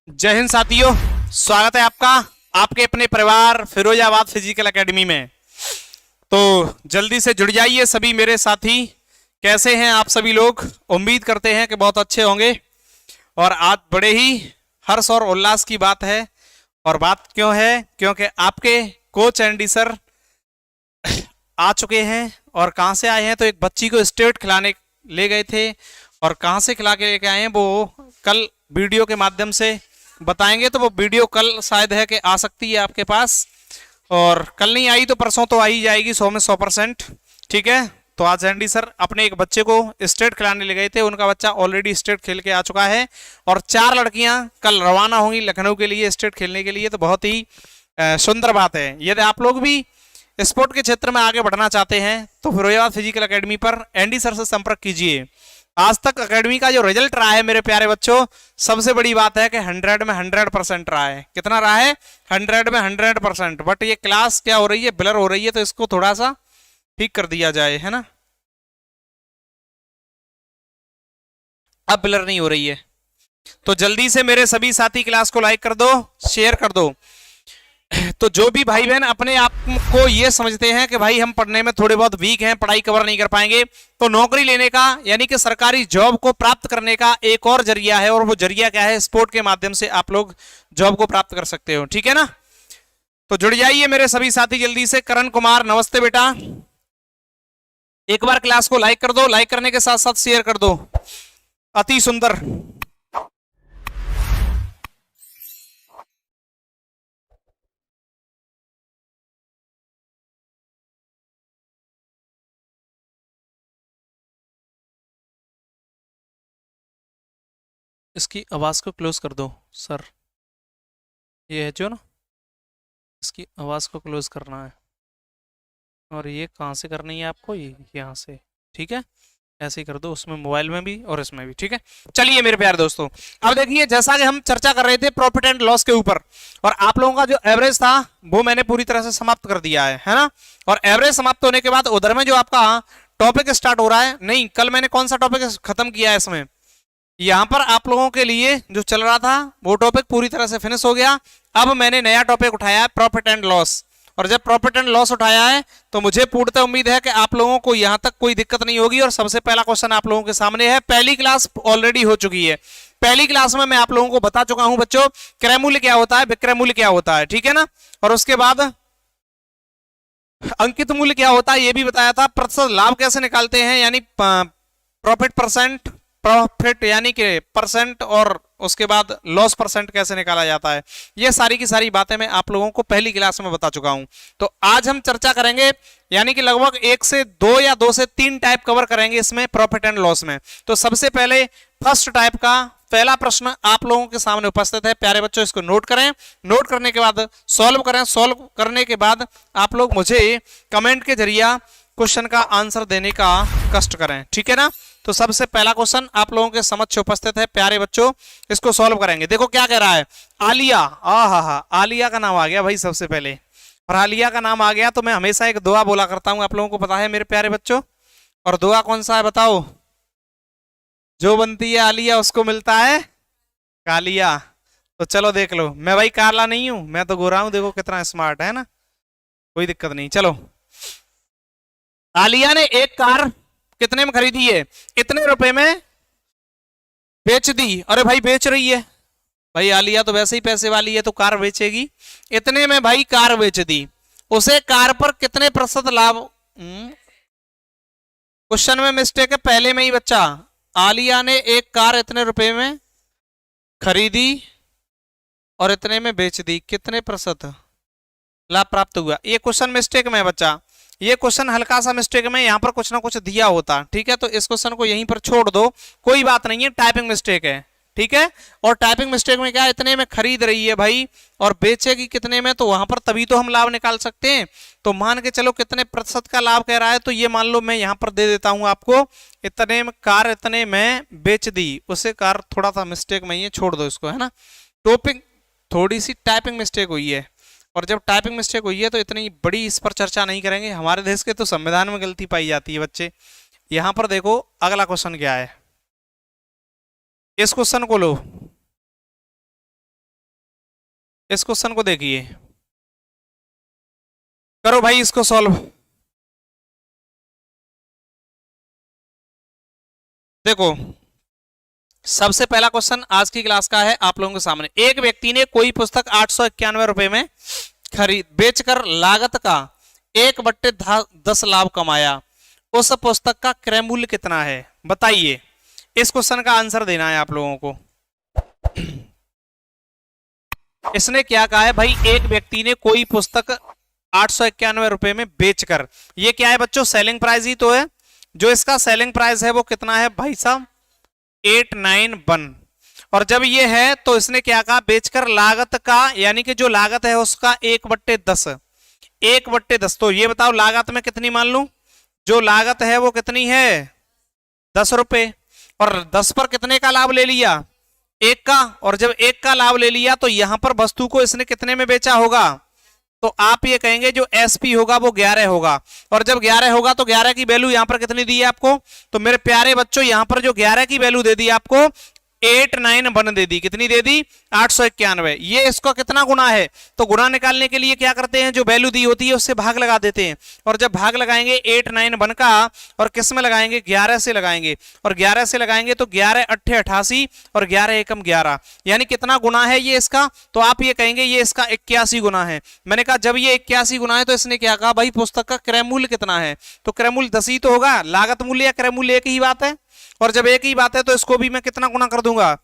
जय हिंद साथियों, स्वागत है आपका आपके अपने परिवार फिरोजाबाद फिजिकल एकेडमी में। तो जल्दी से जुड़ जाइए सभी मेरे साथी। कैसे हैं आप सभी लोग? उम्मीद करते हैं कि बहुत अच्छे होंगे। और आज बड़े ही हर्ष और उल्लास की बात है। और बात क्यों है? क्योंकि आपके कोच एंडी सर आ चुके हैं। और कहां से आए हैं? तो एक बच्ची को स्टेट खिलाने ले गए थे। और कहां से खिला के लेके आए हैं वो कल वीडियो के माध्यम से बताएंगे। तो वो वीडियो कल शायद है कि आ सकती है आपके पास। और कल नहीं आई तो परसों तो आ ही जाएगी 100 में 100%। ठीक है। तो आज एंडी सर अपने एक बच्चे को स्टेट खिलाने ले गए थे। उनका बच्चा ऑलरेडी स्टेट खेल के आ चुका है। और 4 लड़कियां कल रवाना होंगी लखनऊ के लिए स्टेट खेलने के लिए। तो बहुत ही सुंदर बात है। यदि आप लोग भी स्पोर्ट के क्षेत्र में आगे बढ़ना चाहते हैं तो फिरोजाबाद फिजिकल एकेडमी पर एंडी सर से संपर्क कीजिए। आज तक एकेडमी का जो रिजल्ट रहा है मेरे प्यारे बच्चों, सबसे बड़ी बात है कि 100 में 100% रहा है। कितना रहा है? 100 में 100%। बट ये क्लास क्या हो रही है? ब्लर हो रही है, तो इसको थोड़ा सा ठीक कर दिया जाए, है ना। अब ब्लर नहीं हो रही है। तो जल्दी से मेरे सभी साथी क्लास को लाइक कर दो, शेयर कर दो। तो जो भी भाई बहन अपने आप को ये समझते हैं कि भाई हम पढ़ने में थोड़े बहुत वीक हैं, पढ़ाई कवर नहीं कर पाएंगे, तो नौकरी लेने का यानी कि सरकारी जॉब को प्राप्त करने का एक और जरिया है। और वो जरिया क्या है? स्पोर्ट के माध्यम से आप लोग जॉब को प्राप्त कर सकते हो। ठीक है ना। तो जुड़ जाइए मेरे सभी साथी जल्दी से। करण कुमार, नमस्ते बेटा। एक बार क्लास को लाइक कर दो, लाइक करने के साथ साथ शेयर कर दो। अति सुंदर। इसकी आवाज को क्लोज कर दो सर। ये है जो ना, इसकी आवाज को क्लोज करना है। और ये कहाँ से करनी है आपको? ये यहाँ से। ठीक है। ऐसे ही कर दो, उसमें मोबाइल में भी और इसमें भी। ठीक है। चलिए मेरे प्यारे दोस्तों, अब देखिए जैसा कि हम चर्चा कर रहे थे प्रॉफिट एंड लॉस के ऊपर, और आप लोगों का जो एवरेज था वो मैंने पूरी तरह से समाप्त कर दिया है ना। और एवरेज समाप्त होने के बाद उधर में जो आपका टॉपिक स्टार्ट हो रहा है, नहीं कल मैंने कौन सा टॉपिक खत्म किया है इसमें, यहां पर आप लोगों के लिए जो चल रहा था वो टॉपिक पूरी तरह से फिनिश हो गया। अब मैंने नया टॉपिक उठाया है प्रॉफिट एंड लॉस। और जब प्रॉफिट एंड लॉस उठाया है तो मुझे पूर्णतः उम्मीद है कि आप लोगों को यहां तक कोई दिक्कत नहीं होगी। और सबसे पहला क्वेश्चन आप लोगों के सामने है। पहली क्लास ऑलरेडी हो चुकी है। पहली क्लास में मैं आप लोगों को बता चुका हूं बच्चों, क्रय मूल्य क्या होता है, विक्रय मूल्य क्या होता है। ठीक है ना। और उसके बाद अंकित मूल्य क्या होता है ये भी बताया था। प्रतिशत लाभ कैसे निकालते हैं, यानी प्रॉफिट परसेंट, प्रॉफिट यानी कि परसेंट, और उसके बाद लॉस परसेंट कैसे निकाला जाता है। ये सारी की सारी बातें मैं आप लोगों को पहली क्लास में बता चुका हूं। तो आज हम चर्चा करेंगे, यानी कि लगभग 1 से 2 या 2 से 3 टाइप कवर करेंगे इसमें प्रॉफिट एंड लॉस में। तो सबसे पहले फर्स्ट टाइप का पहला प्रश्न आप लोगों के सामने उपस्थित है। प्यारे बच्चों इसको नोट करें, नोट करने के बाद सॉल्व करें, सॉल्व करने के बाद आप लोग मुझे कमेंट के जरिए क्वेश्चन का आंसर देने का कष्ट करें। ठीक है ना। तो सबसे पहला क्वेश्चन आप लोगों के समक्ष उपस्थित है प्यारे बच्चों, इसको सॉल्व करेंगे। देखो क्या कह रहा है। आलिया, हा आलिया का नाम आ गया भाई सबसे पहले। और आलिया का नाम आ गया तो मैं हमेशा एक दुआ बोला करता हूं, आप लोगों को पता है मेरे प्यारे बच्चों। और दुआ कौन सा है बताओ? जो बनती है आलिया उसको मिलता है कालिया। तो चलो देख लो, मैं भाई काला नहीं हूं, मैं तो गोरा हूं। देखो कितना स्मार्ट है ना, कोई दिक्कत नहीं। चलो, आलिया ने एक कार कितने में खरीदी है? इतने रुपए में बेच दी। अरे भाई बेच रही है भाई, आलिया तो वैसे ही पैसे वाली है तो कार बेचेगी। इतने में भाई कार बेच दी। उसे कार पर कितने प्रतिशत लाभ? क्वेश्चन में मिस्टेक है पहले में ही बच्चा। आलिया ने एक कार इतने रुपए में खरीदी और इतने में बेच दी, कितने प्रतिशत लाभ प्राप्त हुआ? ये क्वेश्चन मिस्टेक में है बच्चा। ये क्वेश्चन हल्का सा मिस्टेक में, यहां पर कुछ ना कुछ दिया होता। ठीक है। तो इस क्वेश्चन को यहीं पर छोड़ दो, कोई बात नहीं है, टाइपिंग मिस्टेक है। ठीक है। और टाइपिंग मिस्टेक में क्या, इतने में खरीद रही है भाई और बेचेगी कितने में, तो वहां पर तभी तो हम लाभ निकाल सकते हैं। तो मान के चलो कितने प्रतिशत का लाभ कह रहा है, तो ये मान लो मैं यहां पर दे देता हूं आपको, इतने में कार इतने में बेच दी। उसे कार थोड़ा सा मिस्टेक में ही है, छोड़ दो इसको, है ना। टॉपिक थोड़ी सी टाइपिंग मिस्टेक हुई है। और जब टाइपिंग मिस्टेक हुई है तो इतनी बड़ी इस पर चर्चा नहीं करेंगे। हमारे देश के तो संविधान में गलती पाई जाती है बच्चे। यहां पर देखो अगला क्वेश्चन क्या है, इस क्वेश्चन को लो। इस क्वेश्चन को देखिए, करो भाई इसको सॉल्व। देखो सबसे पहला क्वेश्चन आज की क्लास का है आप लोगों के सामने। एक व्यक्ति ने कोई पुस्तक 891 रुपए में खरीद बेचकर लागत का 1/10 लाभ कमाया। उस पुस्तक का क्रय मूल्य कितना है बताइए। इस क्वेश्चन का आंसर देना है आप लोगों को। इसने क्या कहा है भाई, एक व्यक्ति ने कोई पुस्तक 891 रुपए में बेचकर, ये क्या है बच्चों, सेलिंग प्राइस ही तो है। जो इसका सेलिंग प्राइस है वो कितना है भाई साहब, 891। और जब ये है तो इसने क्या कहा, बेचकर लागत का, यानी कि जो लागत है उसका 1/10, 1/10। तो ये बताओ लागत में कितनी मान लूं, जो लागत है वो कितनी है 10 रुपए, और 10 पर कितने का लाभ ले लिया, 1 का। और जब 1 का लाभ ले लिया तो यहां पर वस्तु को इसने कितने में बेचा होगा, तो आप ये कहेंगे जो एसपी होगा वो 11 होगा। और जब 11 होगा तो 11 की वैल्यू यहां पर कितनी दी है आपको, तो मेरे प्यारे बच्चों यहां पर जो 11 की वैल्यू दे दी आपको 891 दे दी, कितनी दे दी 891। ये इसका कितना गुना है, तो गुना निकालने के लिए क्या करते हैं, जो वैल्यू दी होती है उससे भाग लगा देते हैं। और जब भाग लगाएंगे 891 का, और किस में लगाएंगे 11 से लगाएंगे, और 11 से लगाएंगे तो 11 8 88 और 11 एकम 11, यानी कितना गुना है ये इसका, तो आप ये कहेंगे ये इसका 81 गुना है। मैंने कहा जब ये 81 गुना है तो इसने क्या कहा भाई, पुस्तक का क्रय मूल्य कितना है, तो क्रय मूल्य 10 ही तो होगा, लागत मूल्य या क्रय मूल्य एक ही बात है। और जब एक ही बात है तो इसको भी मैं कितना गुना कर दूंगा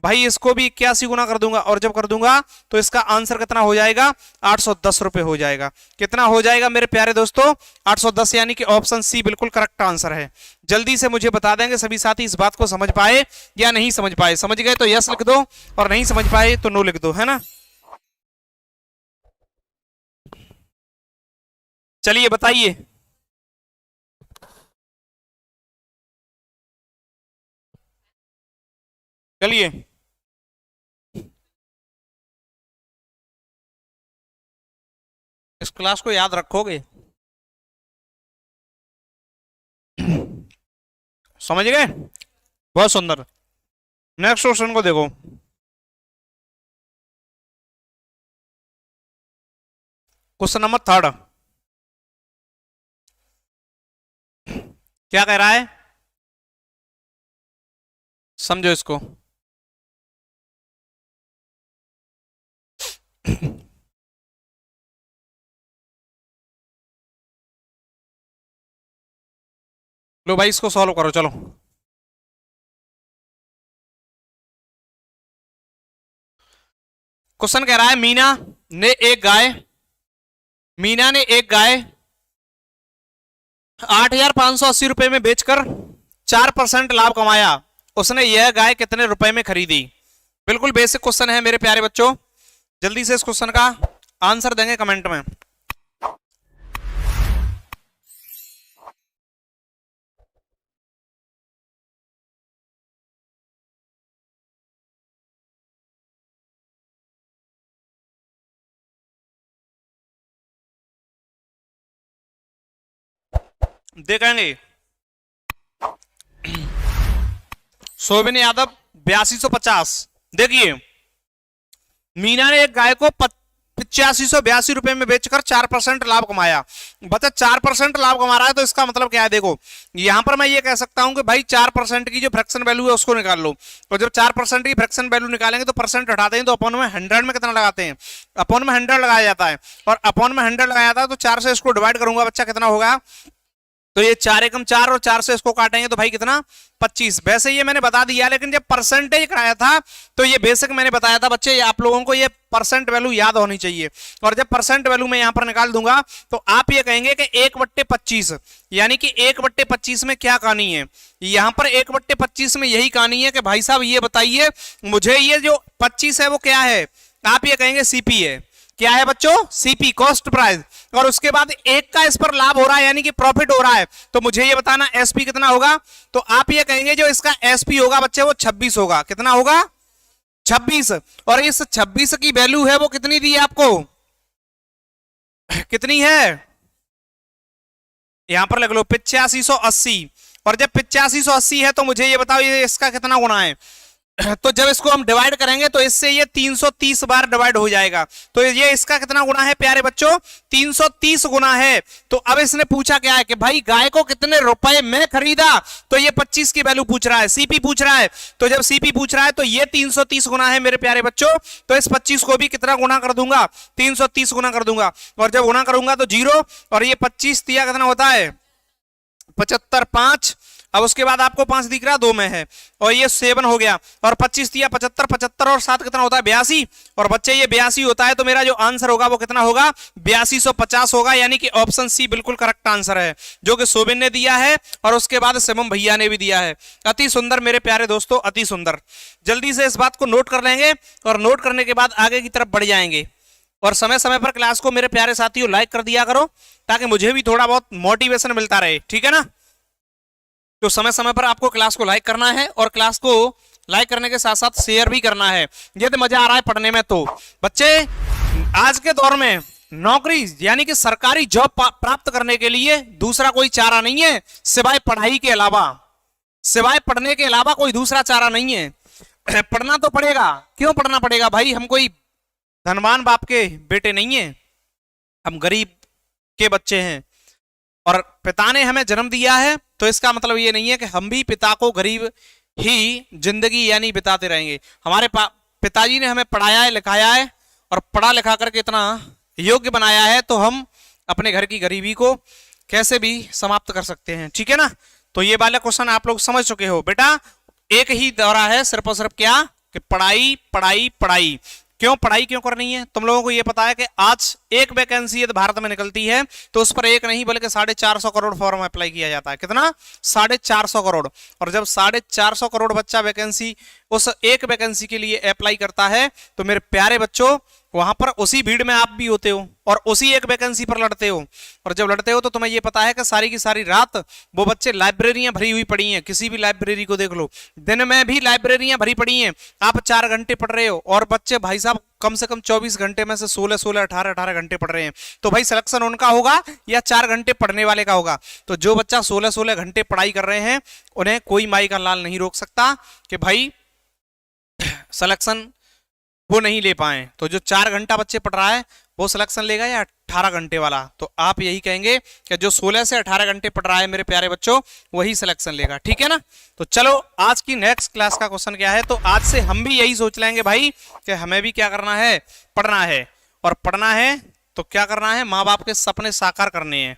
भाई, इसको भी 81 गुना कर दूंगा, और जब कर दूंगा तो इसका आंसर कितना हो जाएगा 810 रुपए हो जाएगा। कितना हो जाएगा मेरे प्यारे दोस्तों 810, यानी कि ऑप्शन सी बिल्कुल करेक्ट आंसर है। जल्दी से मुझे बता देंगे सभी साथी इस बात को समझ पाए या नहीं समझ पाए। समझ गए तो यस लिख दो, और नहीं समझ पाए तो नो लिख दो, है ना। चलिए बताइए, चलिए इस क्लास को याद रखोगे, समझ गए, बहुत सुंदर। नेक्स्ट क्वेश्चन को देखो, क्वेश्चन नंबर 3 क्या कह रहा है, समझो इसको। लो भाई इसको सॉल्व करो, चलो। क्वेश्चन कह रहा है मीना ने एक गाय 8,580 रुपए में बेचकर 4% लाभ कमाया। उसने यह गाय कितने रुपए में खरीदी। बिल्कुल बेसिक क्वेश्चन है मेरे प्यारे बच्चों, जल्दी से इस क्वेश्चन का आंसर देंगे कमेंट में। देखेंगे शोभिन यादव 8250। देखिए मीना ने एक गाय को 8582 रुपए में बेचकर 4% लाभ कमाया। बता 4% लाभ कमा रहा है तो इसका मतलब क्या है, देखो यहां पर मैं ये कह सकता हूं कि भाई 4% की जो फ्रैक्शन वैल्यू है उसको निकाल लो। और जब 4% की फ्रैक्शन वैल्यू निकालेंगे तो परसेंट हटाते हैं तो अपॉन में 100 में कितना लगाते हैं, अपॉन में 100 लगाया जाता है। और अपॉन में 100 लगाया जाता है तो 4 से इसको डिवाइड करूंगा बच्चा कितना होगा, तो ये 4 एकम 4 और 4 से इसको काटेंगे तो भाई कितना 25। वैसे ये मैंने बता दिया, लेकिन जब परसेंटेज कराया था तो ये बेसिक मैंने बताया था बच्चे, आप लोगों को ये परसेंट वैल्यू याद होनी चाहिए। और जब परसेंट वैल्यू मैं यहां पर निकाल दूंगा तो आप ये कहेंगे कि 1/25, यानी कि 1/25 में क्या कहानी है, यहां पर 1/25 में यही कहानी है कि भाई साहब ये बताइए मुझे ये जो 25 है वो क्या है, आप ये कहेंगे सीपी है। क्या है बच्चों, सीपी, कॉस्ट प्राइस। और उसके बाद एक का इस पर लाभ हो रहा है यानी कि प्रॉफिट हो रहा है, तो मुझे ये बताना एसपी कितना होगा। तो आप ये कहेंगे जो इसका एसपी होगा बच्चे वो 26 होगा। कितना होगा 26। और इस 26 की वैल्यू है वो कितनी दी है आपको, कितनी है यहां पर लिख लो 8580। और जब 8580 है तो मुझे ये बताओ ये इसका कितना गुना है, तो जब इसको हम डिवाइड करेंगे तो इससे ये 330 बार डिवाइड हो जाएगा। तो ये इसका कितना गुना है प्यारे बच्चों? 330 गुना है। तो अब इसने पूछा क्या है कि भाई गाय को कितने रुपए में खरीदा, तो ये 25 की वैल्यू पूछ रहा है, सीपी पूछ रहा है। तो जब सीपी पूछ रहा है तो ये 330 गुना है मेरे प्यारे बच्चों। तो इस 25 को भी कितना गुना कर दूंगा? 330 गुना कर दूंगा। और जब गुना करूंगा तो 0, और ये 25 दिया कितना होता है? 75, 5। अब उसके बाद आपको 5 दिख रहा, 2 में है, और ये 7 हो गया। और 25 दिया 75, 75 और 7 कितना होता है? 82। और बच्चे ये 82 होता है, तो मेरा जो आंसर होगा वो कितना होगा? 8250 होगा। यानी कि ऑप्शन सी बिल्कुल करेक्ट आंसर है, जो कि शोभिन ने दिया है और उसके बाद शिवम भैया ने भी दिया है। अति सुंदर मेरे प्यारे दोस्तों, अति सुंदर। जल्दी से इस बात को नोट कर लेंगे और नोट करने के बाद आगे की तरफ बढ़ जाएंगे। और समय समय पर क्लास को मेरे प्यारे साथियों लाइक कर दिया करो, ताकि मुझे भी थोड़ा बहुत मोटिवेशन मिलता रहे, ठीक है ना? तो समय समय पर आपको क्लास को लाइक करना है, और क्लास को लाइक करने के साथ साथ शेयर भी करना है, यदि मजा आ रहा है पढ़ने में। तो बच्चे, आज के दौर में नौकरी यानी कि सरकारी जॉब प्राप्त करने के लिए दूसरा कोई चारा नहीं है सिवाय पढ़ाई के अलावा। सिवाय पढ़ने के अलावा कोई दूसरा चारा नहीं है। पढ़ना तो पड़ेगा। क्यों पढ़ना पड़ेगा भाई? हम कोई धनवान बाप के बेटे नहीं है, हम गरीब के बच्चे हैं, और पिता ने हमें जन्म दिया है। तो इसका मतलब ये नहीं है कि हम भी पिता को गरीब ही जिंदगी यानी बिताते रहेंगे। हमारे पिताजी ने हमें पढ़ाया है, लिखाया है, और पढ़ा लिखा करके इतना योग्य बनाया है, तो हम अपने घर की गरीबी को कैसे भी समाप्त कर सकते हैं, ठीक है ना? तो ये वाला क्वेश्चन आप लोग समझ चुके हो। बेटा एक ही दौरा है सिर्फ और सिर्फ, क्या कि पढ़ाई पढ़ाई पढ़ाई। क्यों पढ़ाई क्यों करनी है? तुम लोगों को यह पता है कि आज एक वैकेंसी यदि भारत में निकलती है तो उस पर एक नहीं बल्कि 450 करोड़ फॉर्म अप्लाई किया जाता है। कितना? 450 करोड़। और जब 450 करोड़ बच्चा वैकेंसी, उस एक वैकेंसी के लिए अप्लाई करता है, तो मेरे प्यारे बच्चों वहां पर उसी भीड़ में आप भी होते हो और उसी एक वैकेंसी पर लड़ते हो। और जब लड़ते हो तो तुम्हें यह पता है कि सारी की सारी रात वो बच्चे लाइब्रेरियां भरी हुई पड़ी हैं। किसी भी लाइब्रेरी को देख लो, दिन में भी लाइब्रेरियां भरी पड़ी हैं। आप 4 घंटे पढ़ रहे हो, और बच्चे भाई साहब कम से कम 24 घंटे में से 16 18 घंटे पढ़ रहे हैं। तो भाई सिलेक्शन उनका होगा या 4 घंटे पढ़ने वाले का होगा? तो जो बच्चा 16 घंटे पढ़ाई कर रहे हैं उन्हें कोई माई का लाल नहीं रोक सकता कि भाई सिलेक्शन वो नहीं ले पाए। तो जो 4 घंटा बच्चे पढ़ रहा है वो सिलेक्शन लेगा या 18 घंटे वाला? तो आप यही कहेंगे कि जो 16 से 18 घंटे पढ़ रहा है मेरे प्यारे बच्चों, वही सिलेक्शन लेगा, ठीक है ना? तो चलो आज की नेक्स्ट क्लास का क्वेश्चन क्या है? तो आज से हम भी यही सोच लेंगे भाई कि हमें भी क्या करना है? पढ़ना है। और पढ़ना है तो क्या करना है? माँ बाप के सपने साकार करने हैं।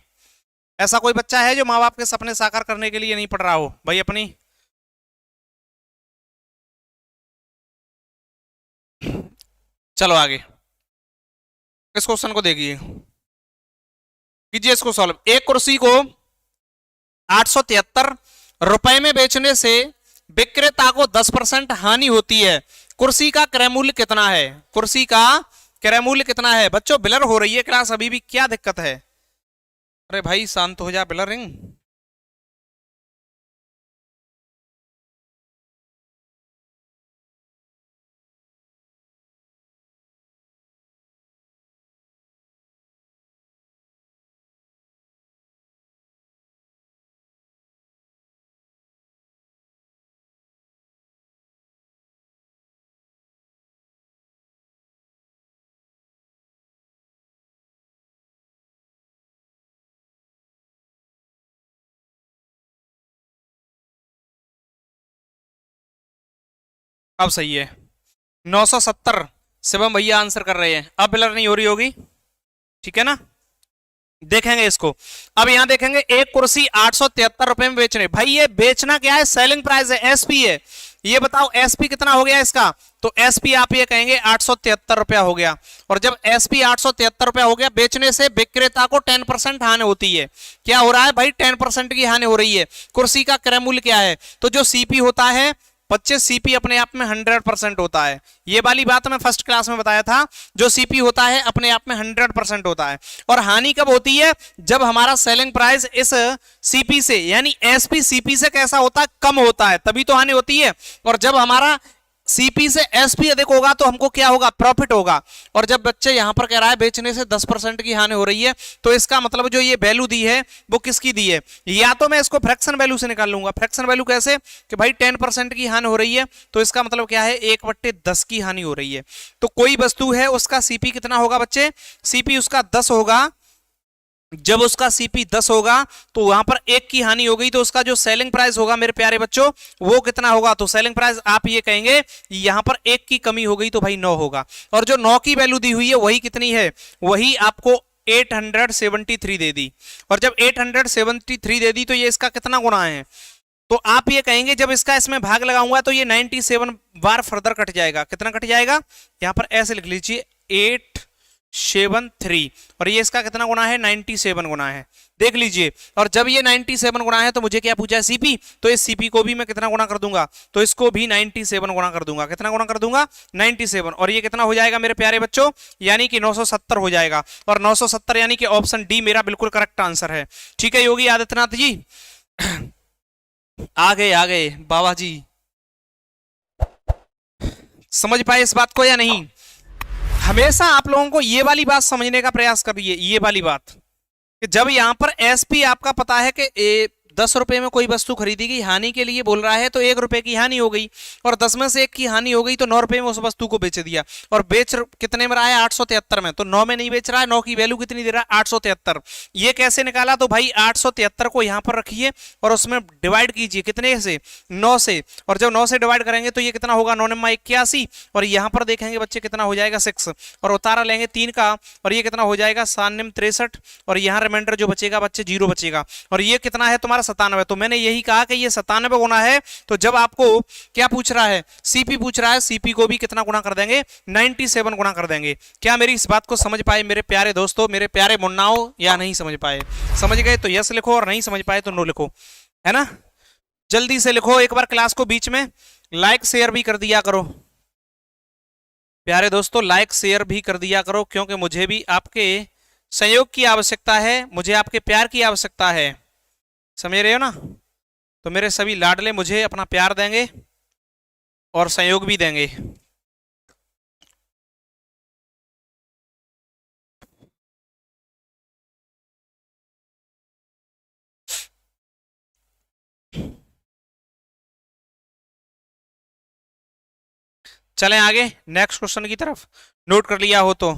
ऐसा कोई बच्चा है जो माँ बाप के सपने साकार करने के लिए नहीं पढ़ रहा हो भाई? अपनी चलो आगे इस क्वेश्चन को देखिए, कीजिए इसको सॉल्व। एक कुर्सी को 873 रुपए में बेचने से विक्रेता को 10% हानि होती है। कुर्सी का क्रय मूल्य कितना है? कुर्सी का क्रय मूल्य कितना है? बच्चों ब्लर हो रही है क्लास अभी भी, क्या दिक्कत है? अरे भाई शांत हो जा, ब्लरिंग। अब सही है। 970 शिवम भैया आंसर कर रहे हैं। अब ब्लर नहीं हो रही होगी, ठीक है ना? देखेंगे इसको। अब यहां देखेंगे एक कुर्सी 873 रुपए में बेचने। भाई ये बेचना क्या है? सेलिंग प्राइस है, एसपी है। ये बताओ एसपी कितना हो गया इसका? तो एसपी आप ये कहेंगे 873 रुपया हो गया। और जब एसपी 873 रुपया हो गया, बेचने से विक्रेता को 10% हानि होती है। क्या हो रहा है भाई? 10% की हानि हो रही है। कुर्सी का क्रय मूल्य क्या है? तो जो सीपी होता है, 25 सीपी अपने आप में 100% होता है। ये वाली बात मैं फर्स्ट क्लास में बताया था। जो सीपी होता है अपने आप में 100% होता है। और हानि कब होती है? जब हमारा सेलिंग प्राइस इस सीपी से यानी एसपी सीपी से कैसा होता है? कम होता है, तभी तो हानि होती है। और जब हमारा सीपी से एसपी अधिक होगा तो हमको क्या होगा, प्रॉफिट होगा। और जब बच्चे यहां पर कह रहा है बेचने से 10% की हानि हो रही है, तो इसका मतलब जो ये वैल्यू दी है वो किसकी दी है, या तो मैं इसको फ्रैक्शन वैल्यू से निकाल लूंगा। फ्रैक्शन वैल्यू कैसे, कि भाई 10% की हानि हो रही है तो इसका मतलब क्या है, 1/10 की हानि हो रही है। तो कोई वस्तु है उसका सीपी कितना होगा बच्चे, सीपी उसका 10 होगा। जब उसका सीपी 10 होगा तो वहां पर 1 की हानि हो गई, तो उसका जो सेलिंग प्राइस होगा मेरे प्यारे बच्चों वो कितना होगा, तो सेलिंग प्राइस आप ये कहेंगे यहां पर 1 की कमी हो गई तो भाई 9 होगा। और जो 9 की वैल्यू दी हुई है वही कितनी है, वही आपको 873 दे दी। और जब 873 दे दी तो ये इसका कितना गुना है, तो आप ये कहेंगे जब इसका इसमें भाग लगाऊंगा तो ये 97 बार फर्दर कट जाएगा। कितना कट जाएगा, यहां पर ऐसे लिख लीजिए 873, और ये इसका कितना गुना है, 97 गुना है। देख लीजिए, और जब ये 97 गुना है तो मुझे क्या पूछा है, सीपी, तो इस सीपी को भी मैं कितना गुना कर दूंगा, तो इसको भी 97 गुना कर दूंगा। कितना गुना कर दूंगा, 97, और ये कितना हो जाएगा मेरे प्यारे बच्चों, यानी कि 970 हो जाएगा। और 970 यानी कि ऑप्शन डी मेरा बिल्कुल करेक्ट आंसर है। ठीक है योगी आदित्यनाथ जी, आ गए बाबा जी, समझ पाए इस बात को या नहीं। हमेशा आप लोगों को ये वाली बात समझने का प्रयास करिए, ये वाली बात कि जब यहां पर एसपी आपका पता है कि 10 रुपए में कोई वस्तु खरीदी गई, हानि के लिए बोल रहा है तो 1 रुपए की हानि हो गई, और 10 में से 1 की हानि हो गई तो 9 रुपए में उस वस्तु को बेच दिया। और कितने में रहा है, 873 में, तो 9 में नहीं बेच रहा है, 9 की वैल्यू कितनी दे रहा है, 873। ये कैसे निकाला, तो भाई 873 को यहां पर रखिए और उसमें डिवाइड कीजिए कितने से, 9 से। और जब 9 से डिवाइड करेंगे तो ये कितना होगा, 9×9 = 81, और यहां पर देखेंगे बच्चे कितना हो जाएगा 6, और उतारा लेंगे 3 का, और ये कितना हो जाएगा 7×9 = 63, और यहां रिमाइंडर जो बचेगा बच्चे 0 बचेगा। और ये कितना है तुम्हारा 97। तो मैंने यही कहा कि ये 97 गुना है। तो जब आपको क्या पूछ रहा है, सीपी पूछ रहा है, सीपी को भी कितना गुना कर देंगे, 97 गुना कर देंगे। क्या मेरी इस बात को समझ पाए मेरे प्यारे दोस्तों, मेरे प्यारे मुन्नाओ, या नहीं समझ पाए? समझ गए तो यस लिखो, और नहीं समझ पाए तो नो लिखो, है ना। जल्दी से लिखो एक बार, क्लास को बीच में लाइक शेयर भी कर दिया करो प्यारे दोस्तों, लाइक शेयर भी कर दिया करो, क्योंकि मुझे भी आपके सहयोग की आवश्यकता है, मुझे आपके प्यार की आवश्यकता है, समझ रहे हो ना। तो मेरे सभी लाडले मुझे अपना प्यार देंगे और सहयोग भी देंगे। चलें आगे नेक्स्ट क्वेश्चन की तरफ, नोट कर लिया हो तो।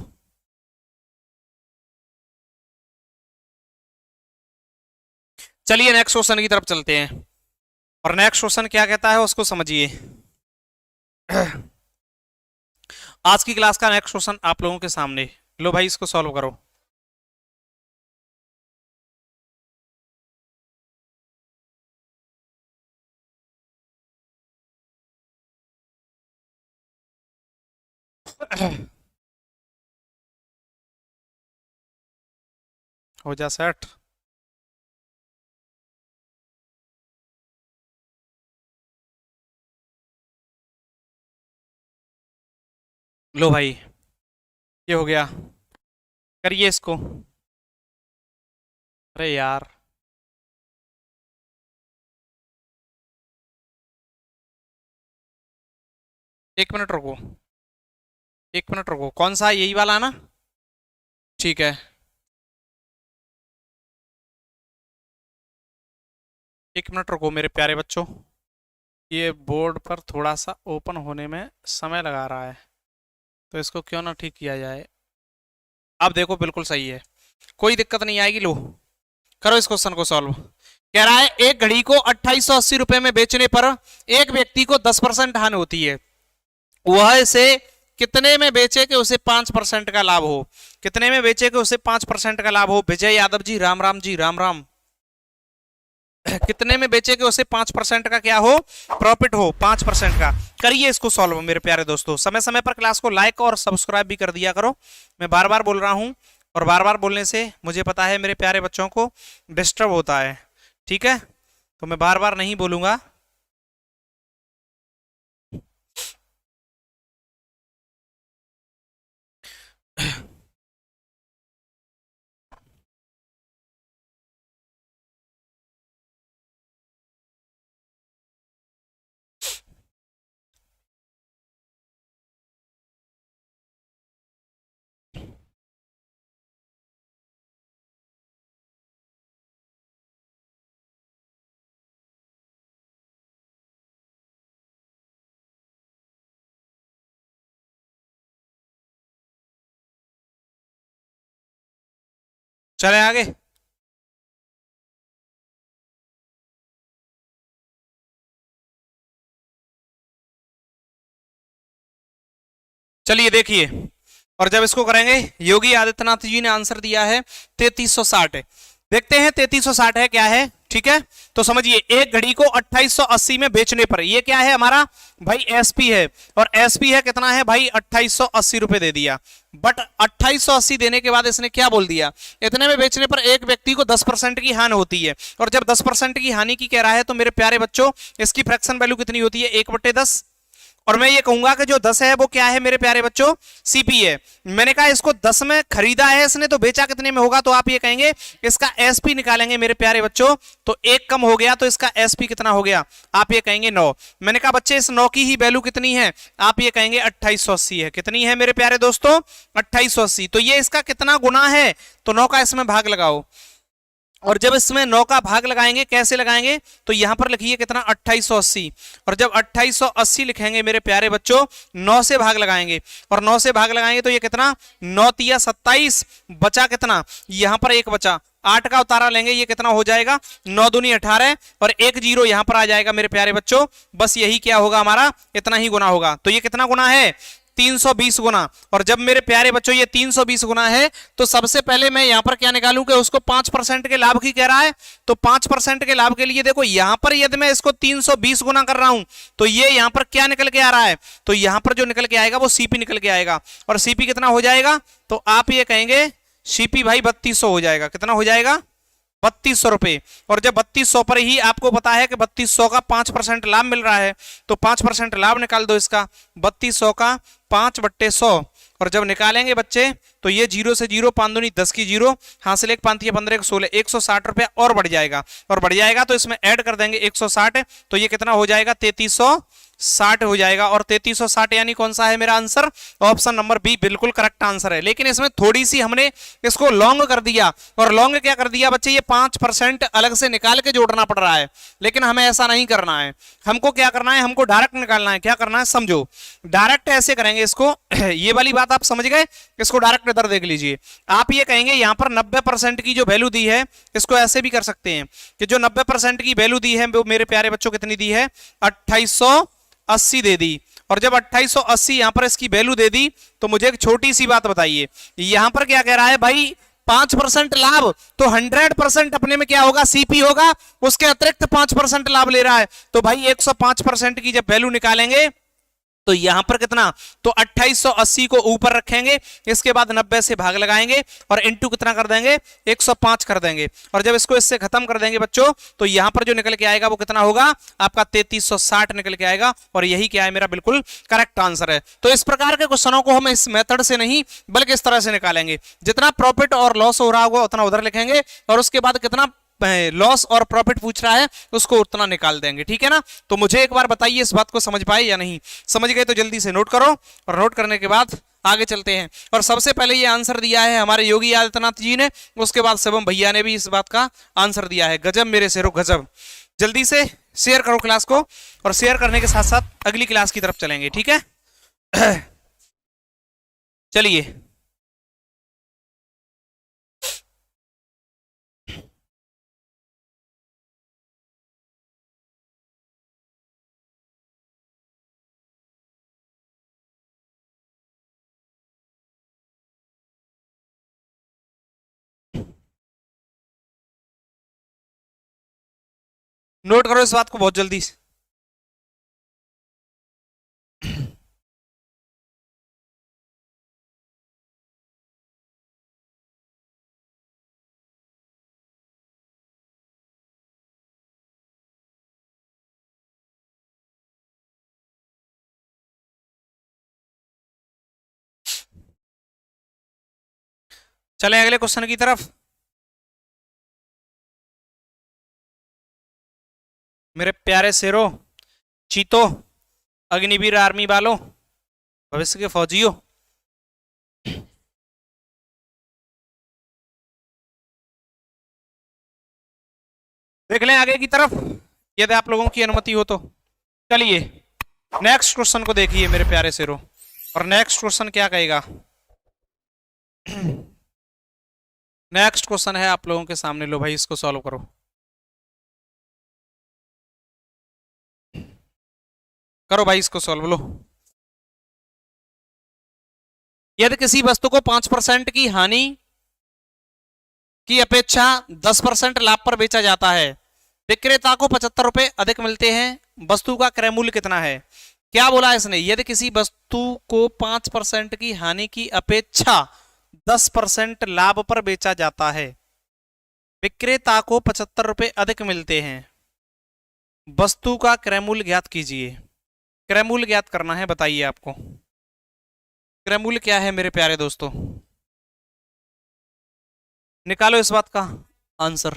चलिए नेक्स्ट क्वेश्चन की तरफ चलते हैं, और नेक्स्ट क्वेश्चन क्या कहता है उसको समझिए। आज की क्लास का नेक्स्ट क्वेश्चन आप लोगों के सामने, लो भाई इसको सॉल्व करो। हो जा सेट। लो भाई ये हो गया, करिए इसको। अरे यार, एक मिनट रुको, एक मिनट रुको, कौन सा, यही वाला ना, ठीक है। एक मिनट रुको मेरे प्यारे बच्चों, ये बोर्ड पर थोड़ा सा ओपन होने में समय लगा रहा है, तो इसको क्यों ना ठीक किया जाए। अब देखो बिल्कुल सही है, कोई दिक्कत नहीं आएगी। लो करो इस क्वेश्चन को सॉल्व। कह रहा है एक घड़ी को 2880 में बेचने पर एक व्यक्ति को 10% हानि होती है, वह इसे कितने में बेचे कि उसे 5% का लाभ हो। कितने में बेचे कि उसे 5% का लाभ हो, विजय यादव जी, राम राम जी, राम राम। कितने में बेचे कि उसे 5% का क्या हो, प्रॉफिट हो, 5% का। करिए इसको सॉल्व मेरे प्यारे दोस्तों, समय समय पर क्लास को लाइक और सब्सक्राइब भी कर दिया करो। मैं बार बार बोल रहा हूं, और बार बार बोलने से मुझे पता है मेरे प्यारे बच्चों को डिस्टर्ब होता है, ठीक है, तो मैं बार बार नहीं बोलूंगा। चले आगे। चलिए देखिए, और जब इसको करेंगे, योगी आदित्यनाथ जी ने आंसर दिया है 3360। देखते हैं 3360 है क्या है। ठीक है, तो समझिए एक घड़ी को 2880 में बेचने पर, ये क्या है हमारा भाई एसपी है, और एसपी है कितना है भाई 2880 रुपए दे दिया। बट 2880 देने के बाद इसने क्या बोल दिया, इतने में बेचने पर एक व्यक्ति को 10% की हानि होती है। और जब 10% की हानि की कह रहा है तो मेरे प्यारे बच्चों इसकी फ्रैक्शन वैल्यू कितनी होती है 1/10। और मैं ये कहूंगा कि जो 10 है वो क्या है मेरे प्यारे बच्चों, सीपी है। मैंने कहा इसको 10 में खरीदा है इसने, तो बेचा कितने में होगा, तो आप ये कहेंगे इसका एसपी निकालेंगे मेरे प्यारे बच्चों, तो एक कम हो गया, तो इसका एसपी कितना हो गया, आप ये कहेंगे 9। मैंने कहा बच्चे इस 9 की ही वैल्यू कितनी है, आप ये कहेंगे 2880 है। कितनी है मेरे प्यारे दोस्तों, 2880। तो ये इसका कितना गुना है, तो 9 का इसमें भाग लगाओ। और जब इसमें 9 का भाग लगाएंगे, कैसे लगाएंगे, तो यहां पर लिखिए कितना 2880। और जब 2880 लिखेंगे मेरे प्यारे बच्चों, 9 से भाग लगाएंगे, और 9 से भाग लगाएंगे तो ये कितना 9 तिया 27, बचा कितना, यहां पर एक बचा, 8 का उतारा लेंगे, ये कितना हो जाएगा 9 दूनी 18, और एक जीरो यहां पर आ जाएगा मेरे प्यारे बच्चों। बस यही क्या होगा हमारा, इतना ही गुना होगा। तो ये कितना गुना है 320 गुना। और जब मेरे प्यारे बच्चों ये 320 गुना है, तो सबसे पहले मैं यहां पर क्या निकालूं कि उसको 5% के लाभ की कह रहा है, तो 5% के लाभ के लिए देखो यहां पर यदि मैं इसको 320 गुना कर रहा हूं, तो ये यहां पर क्या निकल के आ रहा है, तो यहां पर जो निकल के आएगा वो सीपी निकल के आएगा। और सीपी कितना हो जाएगा, तो आप ये कहेंगे सीपी भाई 3200 हो जाएगा। कितना हो जाएगा 3200 रुपए। और जब 3200 पर ही आपको पता है कि 3200 का 5% लाभ मिल रहा है, तो 5% लाभ निकाल दो इसका, 3200 का 5/100। और जब निकालेंगे बच्चे, तो ये जीरो से जीरो, 5 दूनी 10 की जीरो, हासिल 1 5 15 16, 160 रुपया और बढ़ जाएगा। और बढ़ जाएगा तो इसमें ऐड कर देंगे 160, तो ये कितना हो जाएगा 3360 हो जाएगा। और 3360 यानी कौन सा है मेरा आंसर, ऑप्शन नंबर बी बिल्कुल करेक्ट आंसर है। लेकिन इसमें थोड़ी सी हमने इसको लॉन्ग कर दिया। और लॉन्ग क्या कर दिया बच्चे, ये 5% अलग से निकाल के जोड़ना पड़ रहा है, लेकिन हमें ऐसा नहीं करना है। हमको क्या करना है, हमको डायरेक्ट निकालना है। क्या करना है समझो, डायरेक्ट ऐसे करेंगे इसको ये वाली बात आप समझ गए, इसको डायरेक्ट इधर देख लीजिए। आप ये कहेंगे यहां पर 90% की जो वैल्यू दी है, इसको ऐसे भी कर सकते हैं कि जो 90% की वैल्यू दी है वो मेरे प्यारे बच्चों कितनी दी है 2880 दे दी। और जब 2880 यहां पर इसकी वैल्यू दे दी, तो मुझे एक छोटी सी बात बताइए, यहां पर क्या कह रहा है भाई 5% लाभ, तो 100% अपने में क्या होगा सीपी होगा, उसके अतिरिक्त 5% लाभ ले रहा है। तो भाई 105% की जब वैल्यू निकालेंगे, तो यहां पर कितना, तो 2880 को ऊपर रखेंगे, इसके बाद 90 से भाग लगाएंगे, और इंटू कितना कर देंगे 105 कर देंगे। और जब इसको इससे खत्म कर देंगे बच्चों, तो यहां पर जो निकल के आएगा वो कितना होगा आपका 3360 निकल के आएगा। और यही क्या है मेरा बिल्कुल करेक्ट आंसर है। तो इस प्रकार के क्वेश्चनों को हम इस मेथड से नहीं बल्कि इस तरह से निकालेंगे, जितना प्रॉफिट और लॉस हो रहा होगा उतना उधर लिखेंगे, और उसके बाद कितना लॉस और प्रॉफिट पूछ रहा है उसको उतना निकाल देंगे। ठीक है ना, तो मुझे एक बार बताइए इस बात को समझ पाए या नहीं। समझ गए तो जल्दी से नोट करो, और नोट करने के बाद आगे चलते हैं। और सबसे पहले ये आंसर दिया है हमारे योगी आदित्यनाथ जी ने, उसके बाद शिवम भैया ने भी इस बात का आंसर दिया है। गजब मेरे शेरों गजब। जल्दी से शेयर करो क्लास को, और शेयर करने के साथ साथ अगली क्लास की तरफ चलेंगे। ठीक है चलिए नोट करो इस बात को बहुत जल्दी से। चलें अगले क्वेश्चन की तरफ। मेरे प्यारे शेरों, चीतो, अग्निवीर आर्मी वालों, भविष्य के फौजियों, देख लें आगे की तरफ यदि आप लोगों की अनुमति हो तो। चलिए नेक्स्ट क्वेश्चन को देखिए मेरे प्यारे शेरों। और नेक्स्ट क्वेश्चन क्या कहेगा नेक्स्ट क्वेश्चन है आप लोगों के सामने, लो भाई इसको सॉल्व करो। करो भाई इसको सॉल्व, लो। यदि किसी वस्तु को 5% की हानि की अपेक्षा 10% लाभ पर बेचा जाता है, विक्रेता को 75 रुपए अधिक मिलते हैं, वस्तु का क्रय मूल्य कितना है? क्या बोला इसने? यदि किसी वस्तु को 5% की हानि की अपेक्षा 10% लाभ पर बेचा जाता है, विक्रेता को 75 रुपए अधिक मिलते हैं, वस्तु का क्रय मूल्य ज्ञात कीजिए। क्रय मूल्य ज्ञात करना है, बताइए आपको क्रय मूल्य क्या है मेरे प्यारे दोस्तों। निकालो इस बात का आंसर।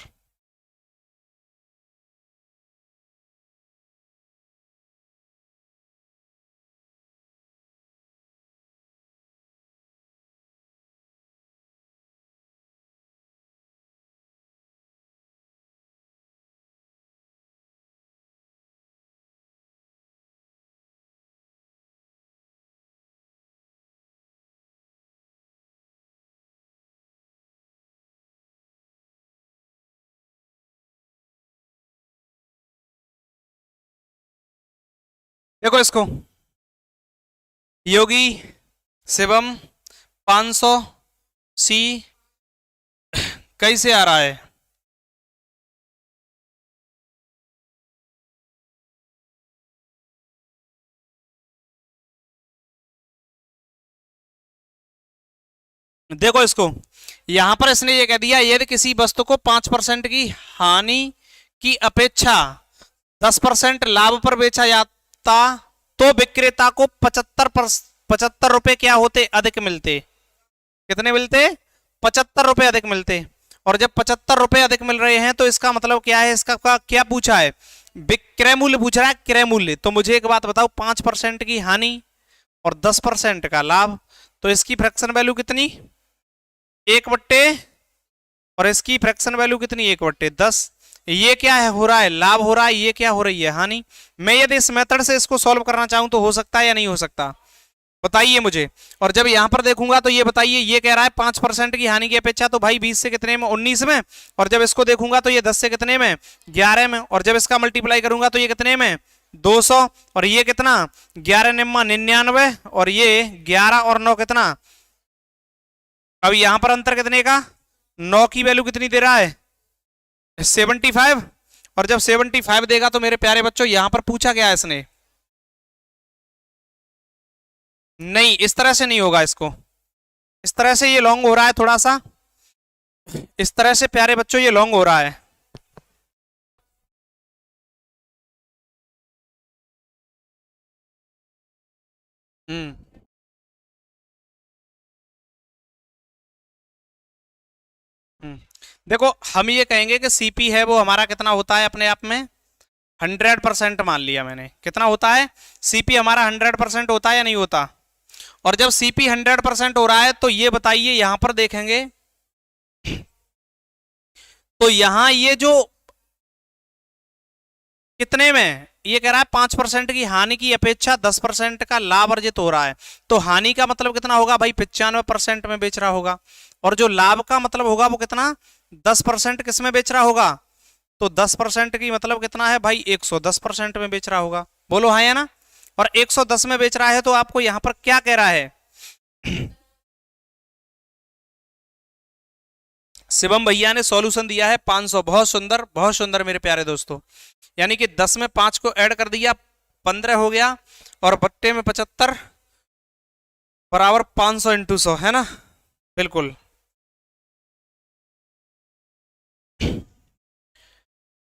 देखो इसको, योगी, शिवम, 500 सी कैसे आ रहा है? देखो इसको, यहां पर इसने ये कह दिया यदि किसी वस्तु को 5% की हानि की अपेक्षा 10% लाभ पर बेचा जाता तो विक्रेता को 75 रुपए क्या होते? अधिक मिलते। कितने मिलते? 75 रुपए अधिक मिलते। और जब 75 रुपए अधिक मिल रहे हैं तो इसका मतलब क्या है? इसका क्या पूछा है? विक्रय मूल्य पूछ रहा है, क्रय मूल्य। तो मुझे एक बात बताओ, 5% की हानि और 10% का लाभ, तो इसकी फ्रैक्शन वैल्यू कितनी? 1/, और इसकी फ्रैक्शन वैल्यू कितनी? 1/10। ये क्या है हो रहा है? लाभ हो रहा है। ये क्या हो रही है? हानि। मैं यदि इस मेथड से इसको सॉल्व करना चाहूं तो हो सकता है या नहीं हो सकता? बताइए मुझे। और जब यहां पर देखूंगा तो ये बताइए, ये कह रहा है 5% की हानि की अपेक्षा, तो भाई 20 से कितने में? 19 में। और जब इसको देखूंगा तो ये 10 से कितने में? 11 में। और जब इसका मल्टीप्लाई करूंगा तो ये कितने में? 200। और ये कितना? 11 निम्मा 99, और ये 11 और 9 कितना? अब यहां पर अंतर कितने का? 9 की वैल्यू कितनी दे रहा है? 75। और जब 75 देगा तो मेरे प्यारे बच्चों यहां पर पूछा क्या है इसने? नहीं, इस तरह से नहीं होगा। इसको इस तरह से ये लॉन्ग हो रहा है थोड़ा सा, इस तरह से प्यारे बच्चों ये लॉन्ग हो रहा है। हम्म हम्म। देखो, हम ये कहेंगे कि सीपी है वो हमारा कितना होता है अपने आप में? 100% मान लिया मैंने। कितना होता है? सीपी हमारा 100% होता है या नहीं होता? और जब सीपी 100% हो रहा है तो ये बताइए, यहां पर देखेंगे तो यहां ये जो कितने में ये कह रहा है 5% की हानि की अपेक्षा 10% का लाभ अर्जित हो रहा है, तो हानि का मतलब कितना होगा भाई? 95% में बेच रहा होगा। और जो लाभ का मतलब होगा वो कितना? 10% किस में बेच रहा होगा? तो 10% की मतलब कितना है भाई? 110% में बेच रहा होगा। बोलो हाँ या ना? और 110 में बेच रहा है तो आपको यहां पर क्या कह रहा है? शिवम भैया ने सॉल्यूशन दिया है 500। बहुत सुंदर, बहुत सुंदर मेरे प्यारे दोस्तों। यानी कि 10 में 5 को ऐड कर दिया, 15 हो गया, और बट्टे में 75 बराबर 500 इंटू 100, है ना? बिल्कुल।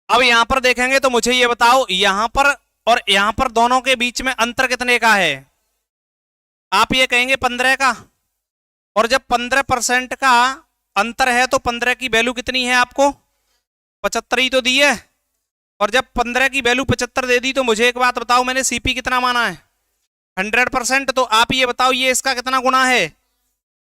अब यहां पर देखेंगे तो मुझे ये बताओ, यहां पर और यहां पर दोनों के बीच में अंतर कितने का है? आप ये कहेंगे 15 का। और जब 15% का अंतर है तो 15 की वैल्यू कितनी है आपको? 75 ही तो दी है। और जब 15 की वैल्यू 75 दे दी तो मुझे एक बात बताओ, मैंने सीपी कितना माना है? 100%। तो आप ये बताओ, ये इसका कितना गुना है?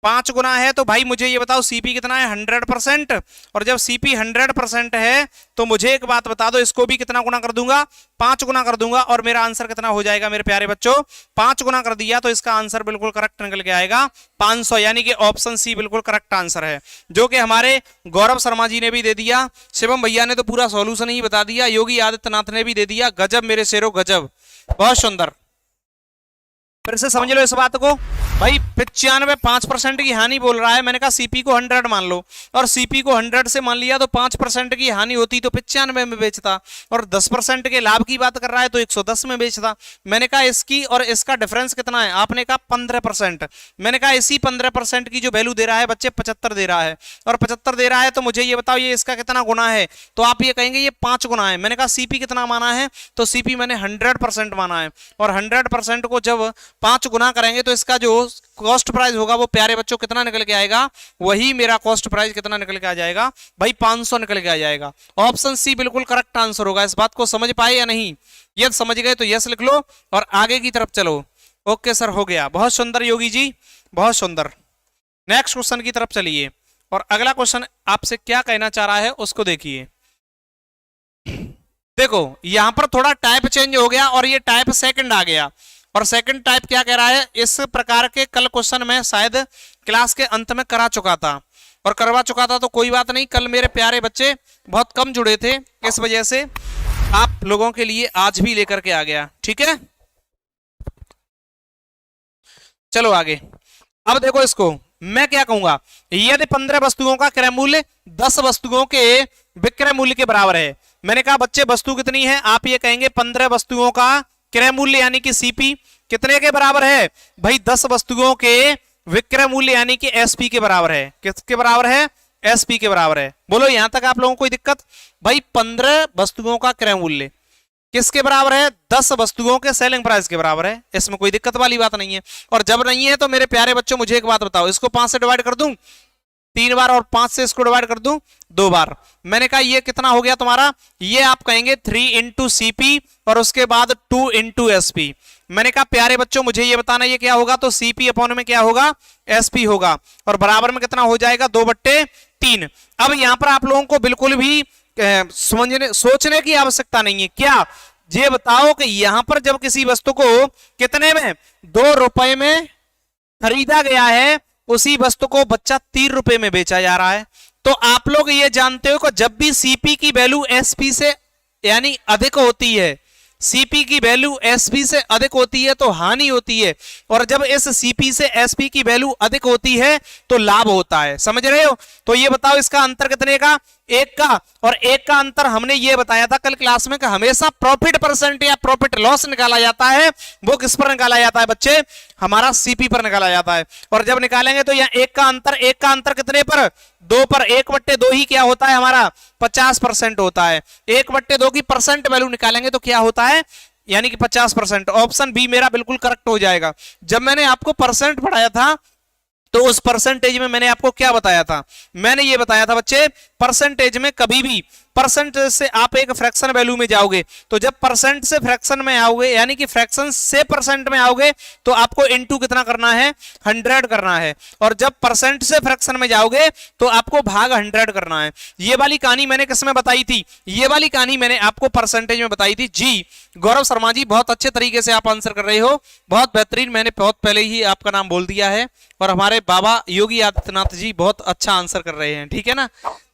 5 गुना है तो भाई मुझे ये बताओ सीपी कितना है 100%। और जब सीपी 100% है तो मुझे एक बात बता दो, इसको भी कितना गुना कर दूंगा, 5 गुना कर दूंगा, और मेरा आंसर कितना हो जाएगा मेरे प्यारे बच्चों, 5 गुना कर दिया तो इसका आंसर बिल्कुल करेक्ट निकल के आएगा 500, यानी कि ऑप्शन सी बिल्कुल करेक्ट आंसर है, जो कि हमारे गौरव शर्मा जी ने भी दे दिया, शिवम भैया ने तो पूरा सॉल्यूशन ही बता दिया, योगी आदित्यनाथ ने भी दे दिया। गजब मेरे शेरों गजब, बहुत सुंदर। फिर से समझ लो इस बात को भाई, 95% की हानि बोल रहा है, मैंने कहा सीपी को 100 मान लो, और सीपी को 100 से मान लिया तो 5% की हानि होती तो 95 में बेचता, और 10% के लाभ की बात कर रहा है तो 110 में बेचता। मैंने कहा इसकी और इसका डिफरेंस कितना है, आपने कहा 15%। मैंने कहा इसी 15% की जो वैल्यू दे रहा है बच्चे 75 दे रहा है, और 75 दे रहा है तो मुझे ये बताओ ये इसका कितना गुना है, तो आप ये कहेंगे ये 5 गुना है। मैंने कहा सीपी कितना माना है, तो सीपी मैंने 100% माना है, और 100% को जब 5 गुना करेंगे तो इसका जो कॉस्ट प्राइस होगा वो प्यारे बच्चों कितना निकल के आएगा, वही मेरा कॉस्ट प्राइस कितना निकल के आ जाएगा भाई, 500 निकल के आ जाएगा। ऑप्शन सी बिल्कुल करेक्ट आंसर होगा। इस बात को समझ पाए या नहीं, यदि समझ गए तो यस लिख लो और आगे की तरफ चलो। ओके सर, हो गया, बहुत सुंदर योगी जी, बहुत सुंदर। नेक्स्ट क्वेश्चन की तरफ चलिए, और अगला क्वेश्चन आपसे क्या कहना चाह रहा है उसको देखिए। देखो यहां पर थोड़ा टाइप चेंज हो गया और ये टाइप सेकंड आ गया, और सेकंड टाइप क्या कह रहा है, इस प्रकार के कल क्वेश्चन में शायद क्लास के अंत में करा चुका था, और करवा चुका था तो कोई बात नहीं, कल मेरे प्यारे बच्चे बहुत कम जुड़े थे, इस वजह से आप लोगों के लिए आज भी लेकर के आ गया, ठीक है। चलो आगे, अब देखो इसको मैं क्या कहूंगा, यदि 15 वस्तुओं का क्रय मूल्य 10 वस्तुओं के विक्रय मूल्य के बराबर है। मैंने कहा बच्चे वस्तु कितनी है, आप ये कहेंगे 15 वस्तुओं का क्रय मूल्य यानी कि सीपी कितने के बराबर है भाई, 10 वस्तुओं के विक्रय मूल्य यानी कि एसपी के बराबर है। किसके बराबर है, एसपी के बराबर है। बोलो यहां तक आप लोगों को कोई दिक्कत, भाई 15 वस्तुओं का क्रय मूल्य किसके बराबर है, 10 वस्तुओं के सेलिंग प्राइस के बराबर है, इसमें कोई दिक्कत वाली बात नहीं है। और जब नहीं है तो मेरे प्यारे बच्चों मुझे एक बात बताओ, इसको 5 से डिवाइड कर दूं 3 बार, और 5 से इसको डिवाइड कर दूं 2 बार। मैंने कहा ये कितना हो गया तुम्हारा, ये आप कहेंगे 3 इंटू सीपी और उसके बाद 2 इंटू एसपी। मैंने कहा प्यारे बच्चों मुझे ये बताना ये क्या होगा, तो सीपी अपॉन में क्या होगा, एसपी होगा, और बराबर में कितना हो जाएगा 2/3। अब यहां पर आप लोगों को बिल्कुल भी समझने सोचने की आवश्यकता नहीं है। क्या ये बताओ कि यहां पर जब किसी वस्तु को कितने में 2 रुपए में खरीदा गया है, उसी वस्तु को बच्चा 3 रुपए में बेचा जा रहा है, तो आप लोग ये जानते हो कि जब भी सीपी की वैल्यू एसपी से यानी अधिक होती है, सीपी की वैल्यू एसपी से अधिक होती है तो हानि होती है, और जब इस सीपी से एसपी की वैल्यू अधिक होती है तो लाभ होता है। समझ रहे हो, तो ये बताओ इसका अंतर कितने का, 1 का, और 1 का अंतर हमने ये बताया था कल क्लास में कि हमेशा प्रॉफिट परसेंट या प्रॉफिट लॉस निकाला जाता है, वो किस पर निकाला जाता है बच्चे, हमारा सीपी पर निकाला जाता है। और जब निकालेंगे तो यहाँ 1 का अंतर कितने पर, 2 पर, 1/2 ही क्या होता है हमारा 50% होता है, 1/2 की परसेंट वैल्यू निकालेंगे तो क्या होता है यानी कि 50%। ऑप्शन बी मेरा बिल्कुल करेक्ट हो जाएगा। जब मैंने आपको परसेंट पढ़ाया था तो उस परसेंटेज में मैंने आपको क्या बताया था, मैंने ये बताया था बच्चे परसेंटेज में कभी भी परसेंटेज से आप एक फ्रैक्शन वैल्यू में जाओगे, तो जब परसेंट से फ्रैक्शन में आओगे यानी कि फ्रैक्शन से परसेंट में आओगे तो आपको इनटू कितना करना है 100 करना है, और जब परसेंट से फ्रैक्शन में जाओगे तो आपको भाग 100 करना है। ये वाली कहानी मैंने किसमें बताई थी, ये वाली कहानी मैंने आपको परसेंटेज में बताई थी। जी गौरव शर्मा जी बहुत अच्छे तरीके से आप आंसर कर रहे हो, बहुत बेहतरीन, मैंने बहुत पहले ही आपका नाम बोल दिया है, और हमारे बाबा योगी आदित्यनाथ जी बहुत अच्छा आंसर कर रहे हैं, ठीक है ना।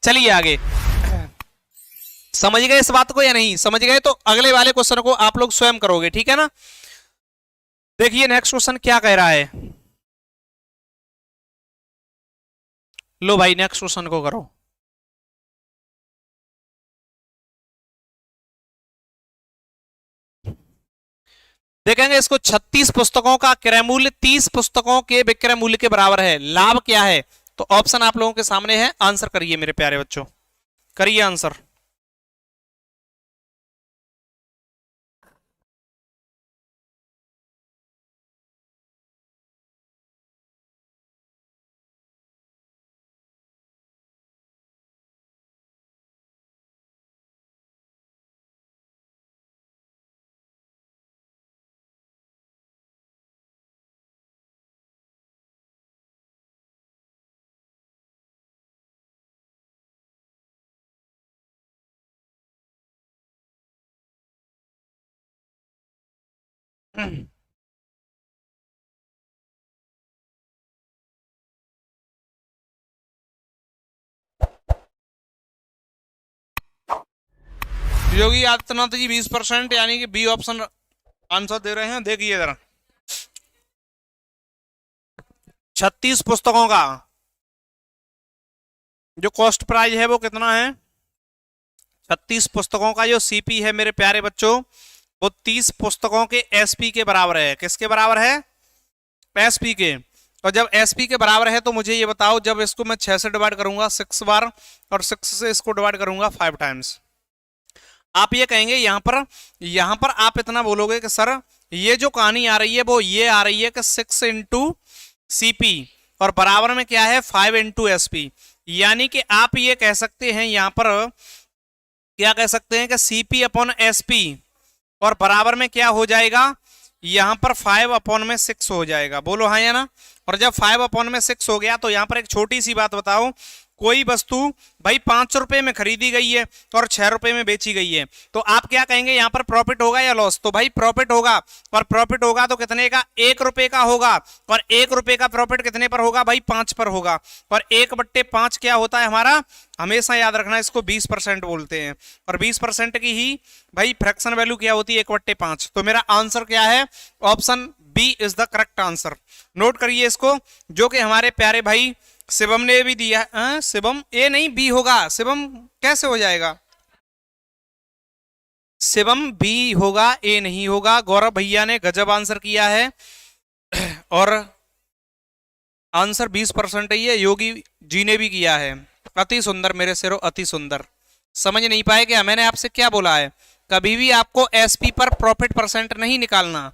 चलिए आगे, समझ गए इस बात को या नहीं समझ गए, तो अगले वाले क्वेश्चन को आप लोग स्वयं करोगे, ठीक है ना। देखिए नेक्स्ट क्वेश्चन क्या कह रहा है, लो भाई नेक्स्ट क्वेश्चन को करो। देखेंगे इसको 36 पुस्तकों का क्रय मूल्य 30 पुस्तकों के विक्रय मूल्य के बराबर है, लाभ क्या है, तो ऑप्शन आप लोगों के सामने है, आंसर करिए मेरे प्यारे बच्चों, करिए आंसर। योगी आदित्यनाथ जी 20%, यानी कि बी ऑप्शन आंसर दे रहे हैं। देखिए जरा, 36 पुस्तकों का जो कॉस्ट प्राइस है वो कितना है? 36 पुस्तकों का जो सीपी है मेरे प्यारे बच्चों, वो 30 पुस्तकों के एसपी के बराबर है। किसके बराबर है? एसपी के। और जब एसपी के बराबर है तो मुझे ये बताओ, जब इसको मैं 6 से डिवाइड करूंगा 6 बार, और 6 से इसको डिवाइड करूंगा 5 टाइम्स, आप ये कहेंगे यहां पर आप इतना बोलोगे कि सर ये जो कहानी आ रही है वो ये आ रही है कि 6 इंटू सीपी और बराबर में क्या है 5 इंटू एसपी। यानी कि आप ये कह सकते हैं, यहां पर क्या कह सकते हैं कि सीपी अपॉन एसपी और बराबर में क्या हो जाएगा, यहां पर 5 अपॉन में 6 हो जाएगा। बोलो हाँ या ना। और जब 5 अपॉन में 6 हो गया तो यहां पर एक छोटी सी बात बताओ, कोई वस्तु भाई 5 रुपए में खरीदी गई है और 6 रुपए में बेची गई है, तो आप क्या कहेंगे, यहां पर प्रॉफिट होगा या लॉस? तो भाई प्रॉफिट होगा। और प्रॉफिट होगा तो कितने का? 1 रुपए का होगा। और 1 रुपए का प्रॉफिट कितने पर होगा भाई? 5 पर होगा। और 1/5 क्या होता है हमारा? हमेशा याद रखना, इसको 20% बोलते हैं। और 20% की ही भाई फ्रैक्शन वैल्यू क्या होती है? 1/5। तो मेरा आंसर क्या है? Option B is the correct answer. Note करिए इसको, जो कि हमारे प्यारे भाई शिवम ने भी दिया है। शिवम ए नहीं बी होगा, शिवम कैसे हो जाएगा? शिवम बी होगा, ए नहीं होगा। गौरव भैया ने गजब आंसर किया है और आंसर 20% ही है। योगी जी ने भी किया है। अति सुंदर मेरे सिरो, अति सुंदर। समझ नहीं पाए क्या मैंने आपसे क्या बोला है? कभी भी आपको एसपी पर प्रॉफिट परसेंट नहीं निकालना,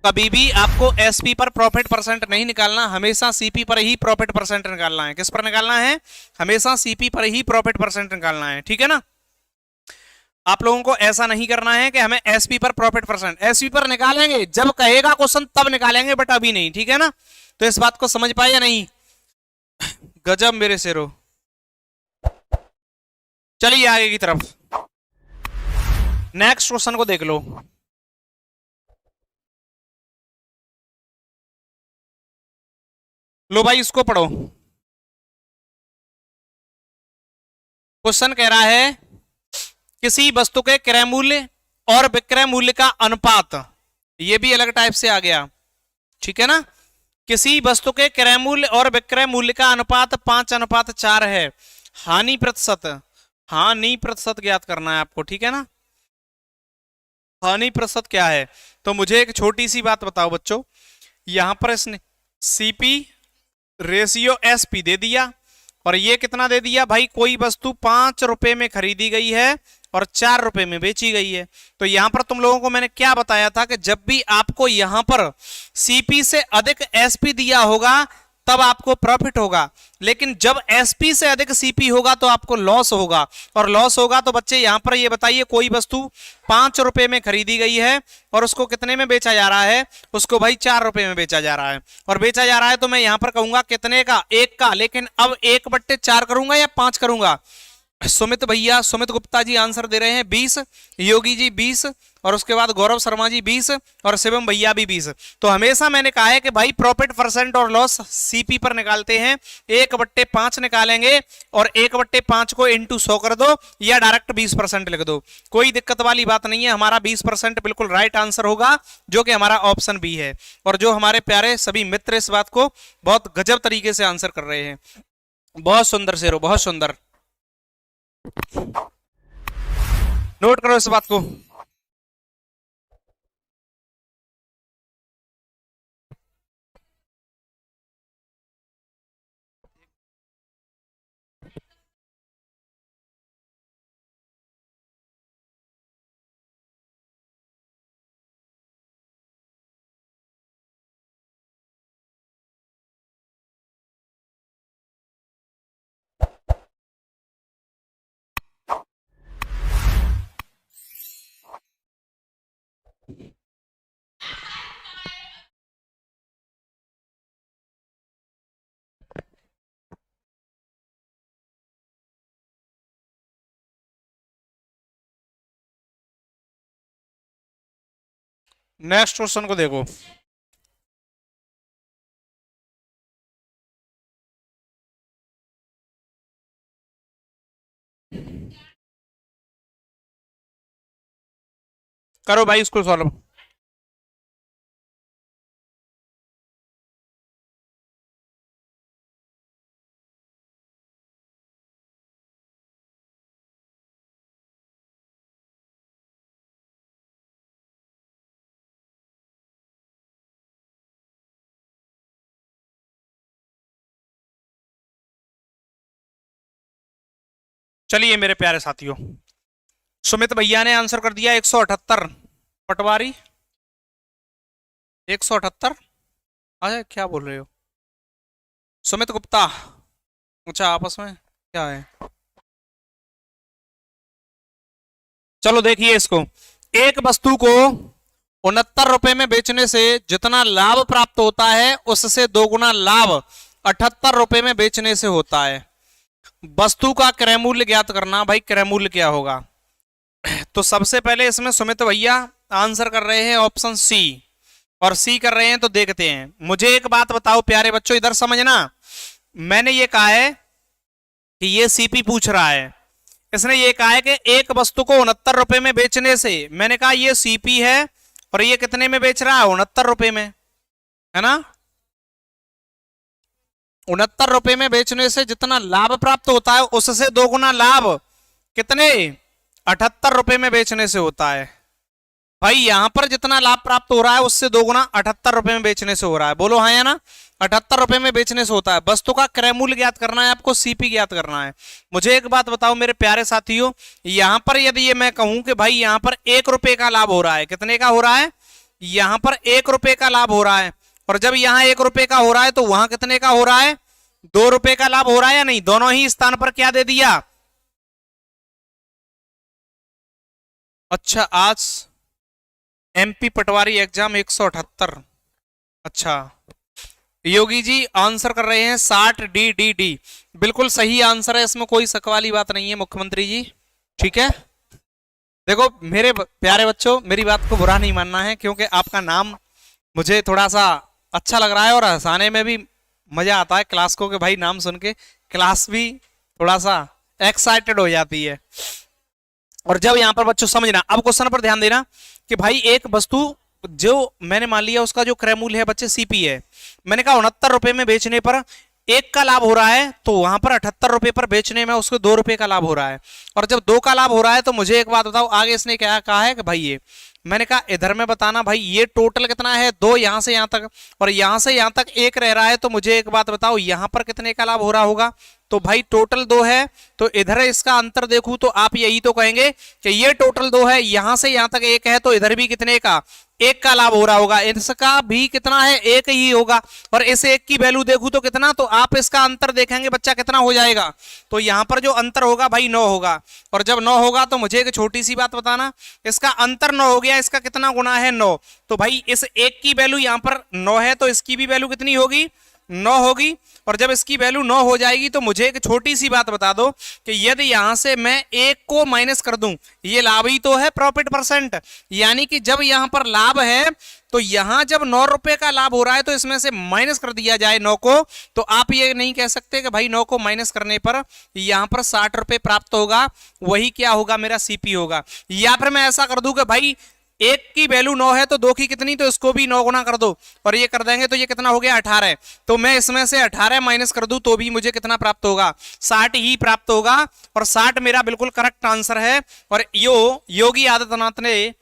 कभी भी आपको एसपी पर प्रॉफिट परसेंट नहीं निकालना, हमेशा सीपी पर ही प्रॉफिट परसेंट निकालना है। किस पर निकालना है? हमेशा सीपी पर ही प्रॉफिट परसेंट निकालना है। ठीक है ना? आप लोगों को ऐसा नहीं करना है कि हमें एसपी पर प्रॉफिट परसेंट, एसपी पर निकालेंगे जब कहेगा क्वेश्चन तब निकालेंगे, बट अभी नहीं। ठीक है ना? तो इस बात को समझ पाए या नहीं? गजब मेरे शेरो। चलिए आगे की तरफ, नेक्स्ट क्वेश्चन को देख लो। लो भाई इसको पढ़ो। क्वेश्चन कह रहा है किसी वस्तु के क्रय मूल्य और विक्रय मूल्य का अनुपात, ये भी अलग टाइप से आ गया। ठीक है ना? किसी वस्तु के क्रय मूल्य और विक्रय मूल्य का अनुपात 5:4 है। हानि प्रतिशत, हानि प्रतिशत ज्ञात करना है आपको। ठीक है ना? हानि प्रतिशत क्या है? तो मुझे एक छोटी सी बात बताओ बच्चों, यहां पर इसने सीपी रेशियो एसपी दे दिया, और ये कितना दे दिया भाई? कोई वस्तु 5 रुपए में खरीदी गई है और 4 रुपए में बेची गई है। तो यहां पर तुम लोगों को मैंने क्या बताया था कि जब भी आपको यहां पर सीपी से अधिक एसपी दिया होगा तब आपको प्रॉफिट होगा, लेकिन जब एसपी से अधिक सीपी होगा तो आपको लॉस होगा। और लॉस होगा तो बच्चे यहां पर ये बताइए, कोई वस्तु 5 रुपए में खरीदी गई है और उसको कितने में बेचा जा रहा है? उसको भाई 4 रुपए में बेचा जा रहा है। और बेचा जा रहा है तो मैं यहां पर कहूंगा कितने का? 1 का। लेकिन अब 1/4 करूंगा या 5 करूंगा? सुमित भैया, सुमित गुप्ता जी आंसर दे रहे हैं 20, योगी जी 20, और उसके बाद गौरव शर्मा जी 20, और शिवम भैया भी 20। तो हमेशा मैंने कहा है कि भाई प्रॉफिट परसेंट और लॉस सीपी पर निकालते हैं, 1/5 निकालेंगे और 1/5 को इंटू 100 कर दो या डायरेक्ट 20% लिख दो, कोई दिक्कत वाली बात नहीं है। हमारा 20% बिल्कुल राइट आंसर होगा, जो कि हमारा ऑप्शन बी है। और जो हमारे प्यारे सभी मित्र इस बात को बहुत गजब तरीके से आंसर कर रहे हैं। बहुत सुंदर शेरो, बहुत सुंदर। नोट करो इस बात को। नेक्स्ट क्वेश्चन को देखो। करो भाई इसको सॉल्व। चलिए मेरे प्यारे साथियों, सुमित भैया ने आंसर कर दिया 178। पटवारी 178। अरे क्या बोल रहे हो सुमित गुप्ता? अच्छा आपस में क्या है? चलो देखिए इसको। एक वस्तु को 69 रुपए में बेचने से जितना लाभ प्राप्त होता है उससे दोगुना लाभ 78 रुपए में बेचने से होता है। वस्तु का क्रय मूल्य ज्ञात करना। भाई क्रय मूल्य क्या होगा? तो सबसे पहले इसमें सुमित भैया आंसर कर रहे हैं ऑप्शन सी, और सी कर रहे हैं तो देखते हैं। मुझे एक बात बताओ प्यारे बच्चों, इधर समझना। मैंने ये कहा है कि ये सीपी पूछ रहा है। इसने ये कहा है कि एक वस्तु को 69 रुपए में बेचने से, मैंने कहा ये सीपी है और ये कितने में बेच रहा है? 69 रुपए में, है ना? 69 रुपए में बेचने से जितना लाभ प्राप्त होता है उससे दोगुना लाभ कितने? 78 रुपए में बेचने से होता है। भाई यहां पर जितना लाभ प्राप्त हो रहा है उससे दोगुना 78 रुपए में बेचने से हो रहा है। बोलो हाँ या ना? 78 रुपए में बेचने से होता है। वस्तु का क्रय मूल्य ज्ञात करना है आपको, सीपी ज्ञात करना है। मुझे एक बात बताओ मेरे प्यारे साथियों, यहां पर यदि ये मैं कहूं कि भाई यहां पर 1 रुपए का लाभ हो रहा है, कितने का हो रहा है? यहां पर 1 रुपए का लाभ हो रहा है, और जब यहां 1 रुपए का हो रहा है तो वहां कितने का हो रहा है? 2 रुपए का लाभ हो रहा है या नहीं? दोनों ही स्थान पर क्या दे दिया? अच्छा आज एमपी पटवारी एग्जाम 178। अच्छा योगी जी आंसर कर रहे हैं 60 डी। बिल्कुल सही आंसर है, इसमें कोई शक वाली बात नहीं है मुख्यमंत्री जी। ठीक है, देखो मेरे प्यारे बच्चों, मेरी बात को बुरा नहीं मानना है, क्योंकि आपका नाम मुझे थोड़ा सा अच्छा लग रहा है और हंसाने में भी मजा आता है क्लास को, कि भाई नाम सुन के क्लास भी थोड़ा सा एक्साइटेड हो जाती है। और जब यहां पर बच्चों समझना, अब क्वेश्चन पर ध्यान देना कि भाई एक वस्तु जो मैंने मान लिया उसका जो क्रय मूल्य है बच्चे सीपी है, मैंने कहा 69 रुपए में बेचने पर एक का लाभ हो रहा है, तो वहां पर 78 रुपए पर बेचने में उसको 2 रुपए का लाभ हो रहा है। और जब 2 का लाभ हो रहा है तो मुझे एक बात बताओ, आगे इसने क्या कहा है कि भाई ये, मैंने कहा इधर में बताना भाई ये टोटल कितना है? 2 यहां से यहां तक, और यहां से यहां तक 1 रह रहा है, तो मुझे एक बात बताओ यहां पर कितने का लाभ हो रहा होगा? तो भाई टोटल 2 है, तो इधर इसका अंतर देखूं तो आप यही तो कहेंगे कि ये टोटल 2 है, यहां से यहां तक 1 है, तो इधर भी कितने का? 1 का लाभ हो रहा होगा। इसका भी कितना है? 1 ही होगा। और इस 1 की वैल्यू देखूं तो कितना, तो आप इसका अंतर देखेंगे बच्चा कितना हो जाएगा, तो यहां पर जो अंतर होगा भाई 9 होगा। और जब 9 होगा तो मुझे एक छोटी सी बात बताना, इसका अंतर 9 हो गया, इसका कितना गुना है? 9। तो भाई इस 1 की वैल्यू यहां पर 9 है, तो इसकी भी वैल्यू कितनी होगी? 9 होगी। और जब इसकी वैल्यू 9 हो जाएगी तो मुझे एक छोटी सी बात बता दो कि यदि यहां से मैं 1 को माइनस कर दूं, ये लाभ ही तो है, प्रॉफिट परसेंट, यानी कि जब यहां पर लाभ है तो यहां जब 9 रुपए का लाभ हो रहा है तो इसमें से माइनस कर दिया जाए 9 को, तो आप ये नहीं कह सकते कि भाई 9 को माइनस करने पर यहां पर 60 रुपए प्राप्त होगा, वही क्या होगा? मेरा सीपी होगा। या फिर मैं ऐसा कर दूं कि भाई 1 की वैल्यू 9 है तो 2 की कितनी, तो इसको भी 9 गुना कर दो, और ये कर देंगे तो ये कितना हो गया? 18। तो मैं इसमें से 18 माइनस कर दूं तो भी मुझे कितना प्राप्त होगा? 60 ही प्राप्त होगा। और 60 मेरा बिल्कुल करेक्ट आंसर है। और योगी आदित्यनाथ ने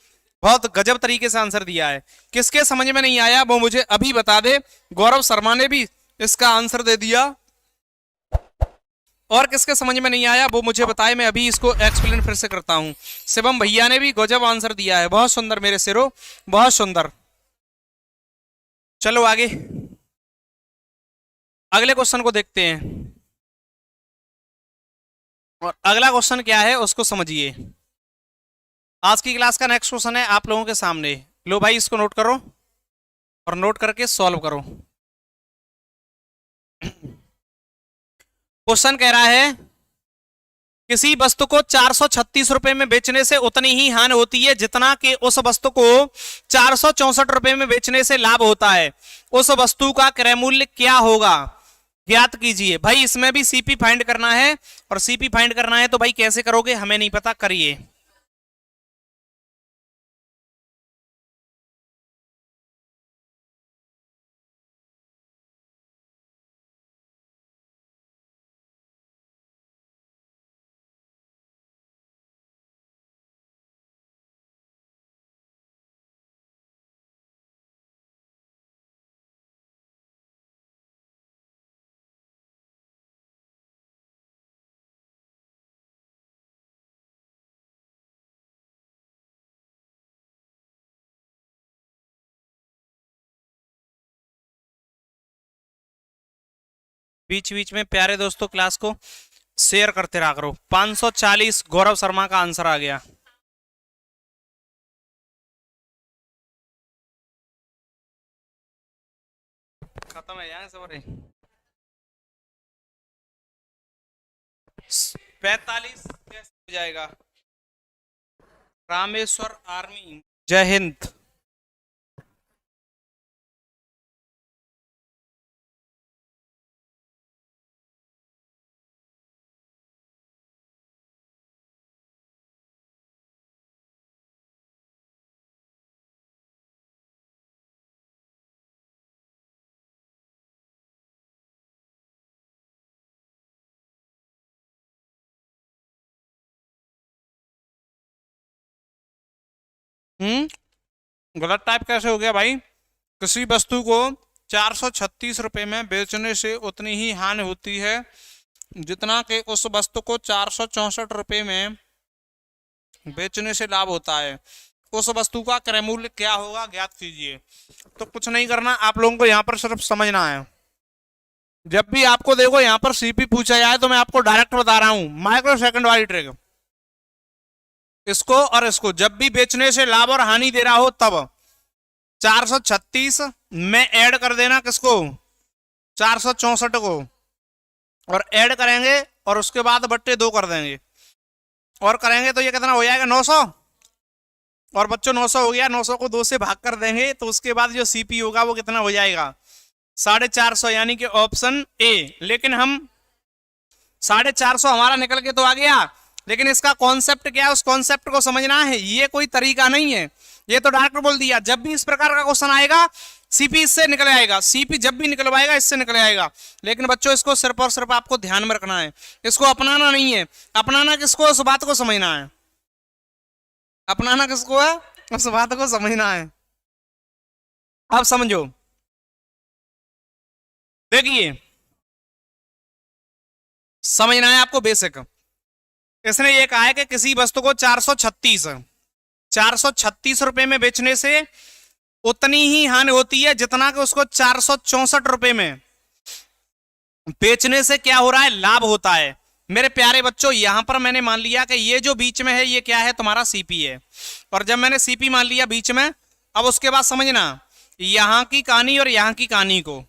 बहुत गजब तरीके से आंसर दिया है। किसके समझ में नहीं आया वो मुझे अभी बता दे। गौरव शर्मा ने भी इसका आंसर दे दिया, और किसके समझ में नहीं आया वो मुझे बताए, मैं अभी इसको एक्सप्लेन फिर से करता हूं। शिवम भैया ने भी गजब आंसर दिया है, बहुत सुंदर मेरे सिरो, बहुत सुंदर। चलो आगे अगले क्वेश्चन को देखते हैं, और अगला क्वेश्चन क्या है उसको समझिए। आज की क्लास का नेक्स्ट क्वेश्चन है आप लोगों के सामने। लो भाई इसको नोट करो और नोट करके सॉल्व करो। क्वेश्चन कह रहा है किसी वस्तु को 436 रुपए में बेचने से उतनी ही हानि होती है जितना कि उस वस्तु को 464 रुपए में बेचने से लाभ होता है। उस वस्तु का क्रय मूल्य क्या होगा, ज्ञात कीजिए। भाई इसमें भी सीपी फाइंड करना है, और सीपी फाइंड करना है तो भाई कैसे करोगे हमें नहीं पता, करिए। बीच बीच में प्यारे दोस्तों क्लास को शेयर करते रहा करो। 540 गौरव शर्मा का आंसर आ गया। खत्म है यहाँ सवाल। 45 कैसे हो जाएगा? रामेश्वर आर्मी, जय हिंद। गलत टाइप कैसे हो गया भाई? किसी वस्तु को 436 रुपए में बेचने से उतनी ही हानि होती है जितना कि उस वस्तु को 464 रुपए में बेचने से लाभ होता है। उस वस्तु का क्रय मूल्य क्या होगा, ज्ञात कीजिए। तो कुछ नहीं करना, आप लोगों को यहाँ पर सिर्फ समझना है। जब भी आपको देखो यहाँ पर सीपी पूछा जाए तो मैं आपको डायरेक्ट बता रहा हूं, माइक्रो सेकंड वाली ट्रिक। इसको और इसको जब भी बेचने से लाभ और हानि दे रहा हो तब 436 में ऐड कर देना, किसको? 464 को, और ऐड करेंगे और उसके बाद बट्टे 2 कर देंगे और करेंगे तो ये कितना हो जाएगा? 900। और बच्चों 900 हो गया, 900 को 2 से भाग कर देंगे तो उसके बाद जो सीपी होगा वो कितना हो जाएगा? 450, यानी कि ऑप्शन ए। लेकिन हम 450 हमारा निकल के तो आ गया, लेकिन इसका कॉन्सेप्ट क्या है, उस कॉन्सेप्ट को समझना है। ये कोई तरीका नहीं है, ये तो डायरेक्ट बोल दिया। जब भी इस प्रकार का क्वेश्चन आएगा सीपी इससे निकल आएगा, सीपी जब भी निकलवाएगा इससे निकल आएगा। लेकिन बच्चों इसको सिर्फ और सिर्फ आपको ध्यान में रखना है, इसको अपनाना नहीं है। अपनाना किसको? उस बात को समझना है। अपनाना किसको है? उस बात को समझना है। अब समझो, देखिए समझना है आपको बेसिक। इसने ये कहा है कि किसी वस्तु को 436 रुपए में बेचने से उतनी ही हानि होती है जितना कि उसको 464 रुपए में बेचने से क्या हो रहा है? लाभ होता है। मेरे प्यारे बच्चों यहां पर मैंने मान लिया कि ये जो बीच में है ये क्या है? तुम्हारा सीपी है। और जब मैंने सीपी मान लिया बीच में, अब उसके बाद समझना यहां की कहानी और यहां की कहानी को।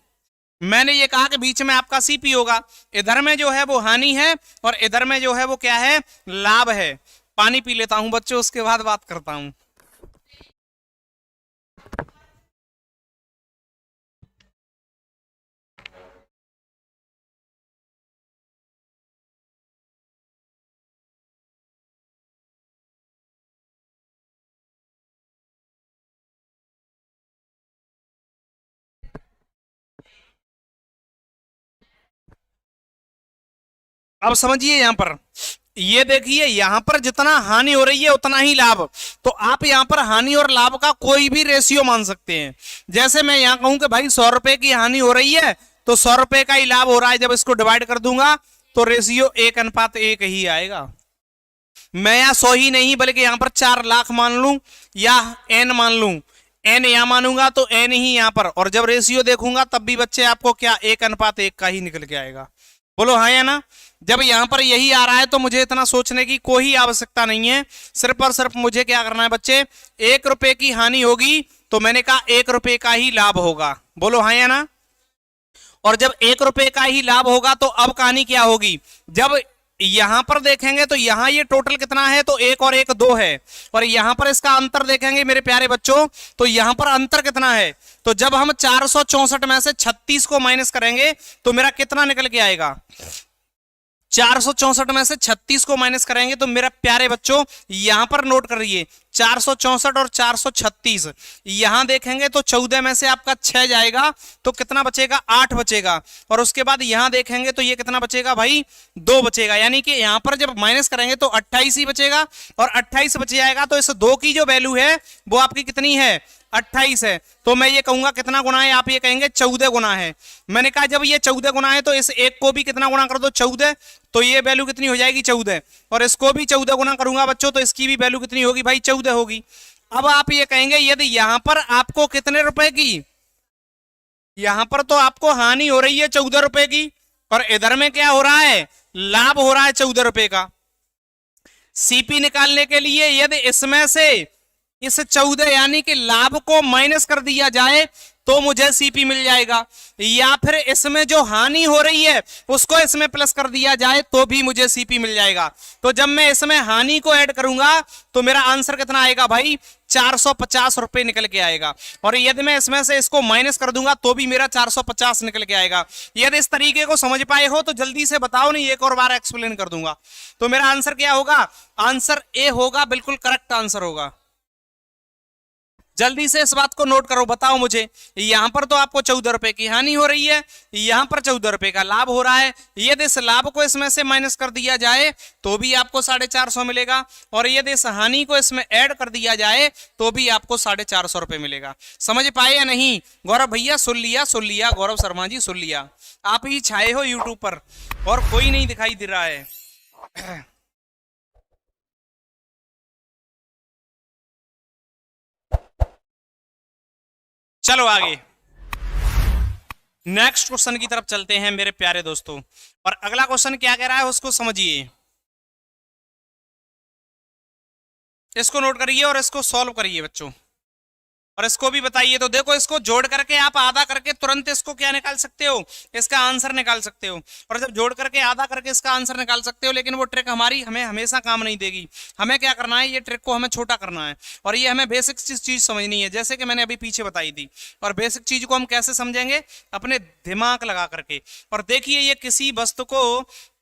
मैंने ये कहा कि बीच में आपका सीपी होगा, इधर में जो है वो हानि है और इधर में जो है वो क्या है? लाभ है। पानी पी लेता हूं बच्चों, उसके बाद बात करता हूं। अब समझिए यहां पर, ये देखिए यहां पर जितना हानि हो रही है उतना ही लाभ। तो आप यहां पर हानि और लाभ का कोई भी रेशियो मान सकते हैं। जैसे मैं यहां कहूं कि भाई 100 रुपए की हानि हो रही है तो 100 रुपए का ही लाभ हो रहा है। जब इसको डिवाइड कर दूंगा तो रेशियो 1:1 ही आएगा। मैं यहां 100 ही नहीं बल्कि यहां पर 4 लाख मान लूं या n मान लूं, n यहां मानूंगा तो n ही यहां पर, और जब रेशियो देखूंगा तब भी बच्चे आपको क्या 1:1 का ही निकल के आएगा। बोलो हाँ या ना? जब यहां पर यही आ रहा है तो मुझे इतना सोचने की कोई आवश्यकता नहीं है। सिर्फ और सिर्फ मुझे क्या करना है बच्चे? 1 रुपए की हानि होगी तो मैंने कहा 1 रुपए का ही लाभ होगा। बोलो हाँ या ना? और जब 1 रुपए का ही लाभ होगा तो अब कहानी क्या होगी? जब यहां पर देखेंगे तो यहां ये टोटल कितना है, तो 1 और 1 2 है, और यहां पर इसका अंतर देखेंगे मेरे प्यारे बच्चों, तो यहां पर अंतर कितना है, तो जब हम 464 में से 36 को माइनस करेंगे तो मेरा कितना निकल के आएगा, 464 में से 36 को माइनस करेंगे तो मेरा प्यारे बच्चों यहां पर नोट कर रही है 464 और 436, यहां देखेंगे तो 14 में से आपका 6 जाएगा तो कितना बचेगा, 8 बचेगा, और उसके बाद यहां देखेंगे तो ये कितना बचेगा भाई, 2 बचेगा, यानी कि यहां पर जब माइनस करेंगे तो 28 ही बचेगा, और 28 बच जाएगा तो इस 2 की जो वैल्यू है वो आपकी कितनी है, 28 है। तो मैं ये कहूंगा कितना गुना है, आप ये कहेंगे 14 गुना है। मैंने कहा जब ये 14 गुना है तो इस एक को भी कितना गुना कर दो, 14, तो ये वैल्यू कितनी हो जाएगी, 14, और इसको भी 14 गुना करूंगा बच्चों तो इसकी भी वैल्यू कितनी होगी भाई, 14 होगी। अब आप ये कहेंगे यदि यहां पर आपको कितने रुपए की, यहां पर तो आपको हानि हो रही है 14 रुपए की, और इधर में क्या हो रहा है, लाभ हो रहा है 14 रुपए का। सीपी निकालने के लिए यदि इसमें से इस 14 यानी कि लाभ को माइनस कर दिया जाए तो मुझे सीपी मिल जाएगा, या फिर इसमें जो हानि हो रही है उसको इसमें प्लस कर दिया जाए तो भी मुझे सीपी मिल जाएगा। तो जब मैं इसमें हानि को ऐड करूंगा तो मेरा आंसर कितना आएगा भाई, 450 रुपए निकल के आएगा, और यदि मैं इसमें से इसको माइनस कर दूंगा तो भी मेरा 450 निकल के आएगा। यदि इस तरीके को समझ पाए हो तो जल्दी से बताओ, नहीं एक और बार एक्सप्लेन कर दूंगा। तो मेरा आंसर क्या होगा, आंसर ए होगा, बिल्कुल करेक्ट आंसर होगा। जल्दी से इस बात को नोट करो, बताओ मुझे, यहां पर तो आपको 14 रुपए की हानि हो रही है, यहां पर 14 रुपए का लाभ हो रहा है, यदि इस लाभ को इसमें से माइनस कर दिया जाए तो भी आपको 450 मिलेगा, और यदि इस हानि को इसमें ऐड कर दिया जाए तो भी आपको 450 रुपए मिलेगा। समझ पाए या नहीं? गौरव भैया सुन लिया, सुन लिया, गौरव शर्मा जी सुन लिया, आप ही छाए हो यूट्यूब पर और कोई नहीं दिखाई दे रहा है। चलो आगे नेक्स्ट क्वेश्चन की तरफ चलते हैं मेरे प्यारे दोस्तों, और अगला क्वेश्चन क्या कह रहा है उसको समझिए, इसको नोट करिए और इसको सॉल्व करिए बच्चों, और इसको भी बताइए। तो देखो इसको जोड़ करके आप आधा करके तुरंत इसको क्या निकाल सकते हो, इसका आंसर निकाल सकते हो, और जब जोड़ करके आधा करके इसका आंसर निकाल सकते हो, लेकिन वो ट्रिक हमारी हमें हमेशा काम नहीं देगी। हमें क्या करना है, ये ट्रिक को हमें छोटा करना है, और ये हमें बेसिक चीज समझनी है, जैसे कि मैंने अभी पीछे बताई थी। और बेसिक चीज को हम कैसे समझेंगे, अपने दिमाग लगा करके। और देखिए ये किसी वस्तु को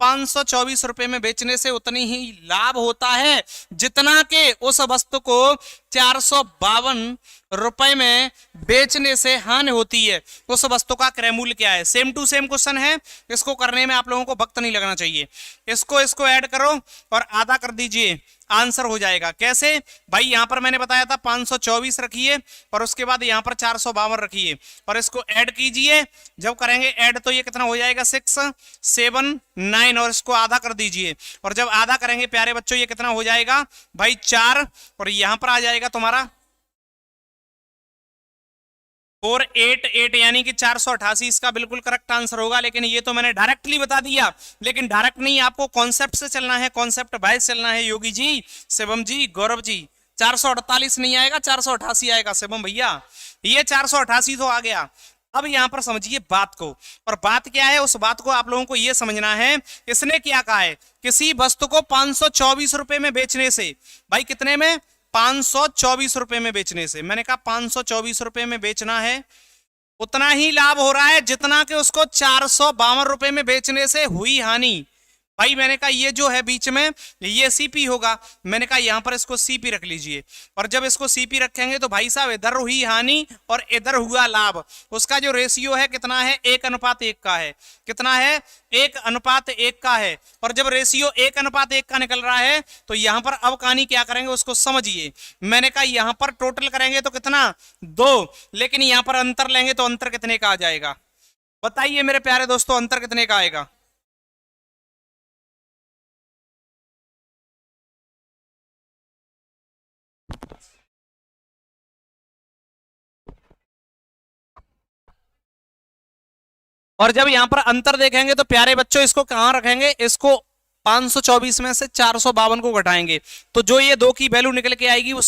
524 रुपए में बेचने से उतनी ही लाभ होता है जितना के उस वस्तु को 452 रुपए में बेचने से हानि होती है। उस वस्तु का क्रय मूल्य क्या है? सेम टू सेम क्वेश्चन है, इसको करने में आप लोगों को वक्त नहीं लगना चाहिए। इसको ऐड करो और आधा कर दीजिए, आंसर हो जाएगा। कैसे भाई, यहां पर मैंने बताया था 524 रखिए और उसके बाद यहां पर 452 रखिए और इसको ऐड कीजिए। जब करेंगे ऐड तो ये कितना हो जाएगा 6 7 9, और इसको आधा कर दीजिए, और जब आधा करेंगे प्यारे बच्चों ये कितना हो जाएगा भाई 4, और यहां पर आ जाएगा तुम्हारा 488, यानी कि 488 इसका बिल्कुल करेक्ट आंसर होगा। लेकिन ये तो मैंने डायरेक्टली बता दिया, लेकिन डायरेक्ट नहीं, आपको कॉन्सेप्ट से चलना है, कॉन्सेप्ट वाइज चलना है। योगी जी, शिवम जी, गौरव जी, 448 नहीं आएगा, 488 आएगा शिवम भैया। ये 488 तो आ गया। अब यहां पर समझिए बात को, और बात क्या है, उस बात को आप लोगों को यह समझना है। इसने क्या कहा है, किसी वस्तु को 524 रुपए में बेचने से, भाई कितने में, 524 रुपए में बेचने से, मैंने कहा 524 रुपए में बेचना है, उतना ही लाभ हो रहा है जितना कि उसको 452 रुपए में बेचने से हुई हानि। भाई मैंने कहा ये जो है बीच में ये सीपी होगा, मैंने कहा यहां पर इसको सीपी रख लीजिए, और जब इसको सीपी रखेंगे तो भाई साहब इधर हुई हानि और इधर हुआ लाभ, उसका जो रेशियो है कितना है, 1:1 का है। कितना है, 1:1 का है। और जब रेशियो 1:1 का निकल रहा है तो यहां पर अब कहानी क्या करेंगे उसको समझिए। मैंने कहा यहां पर टोटल करेंगे तो कितना 2, लेकिन यहां पर अंतर लेंगे तो अंतर कितने का आ जाएगा, बताइए मेरे प्यारे दोस्तों, अंतर कितने का आएगा? और जब यहां पर अंतर देखेंगे तो प्यारे बच्चों इसको कहां रखेंगे, इसको 524 में से 452 को घटाएंगे तो जो ये 2 की वैल्यू निकल के आएगी वो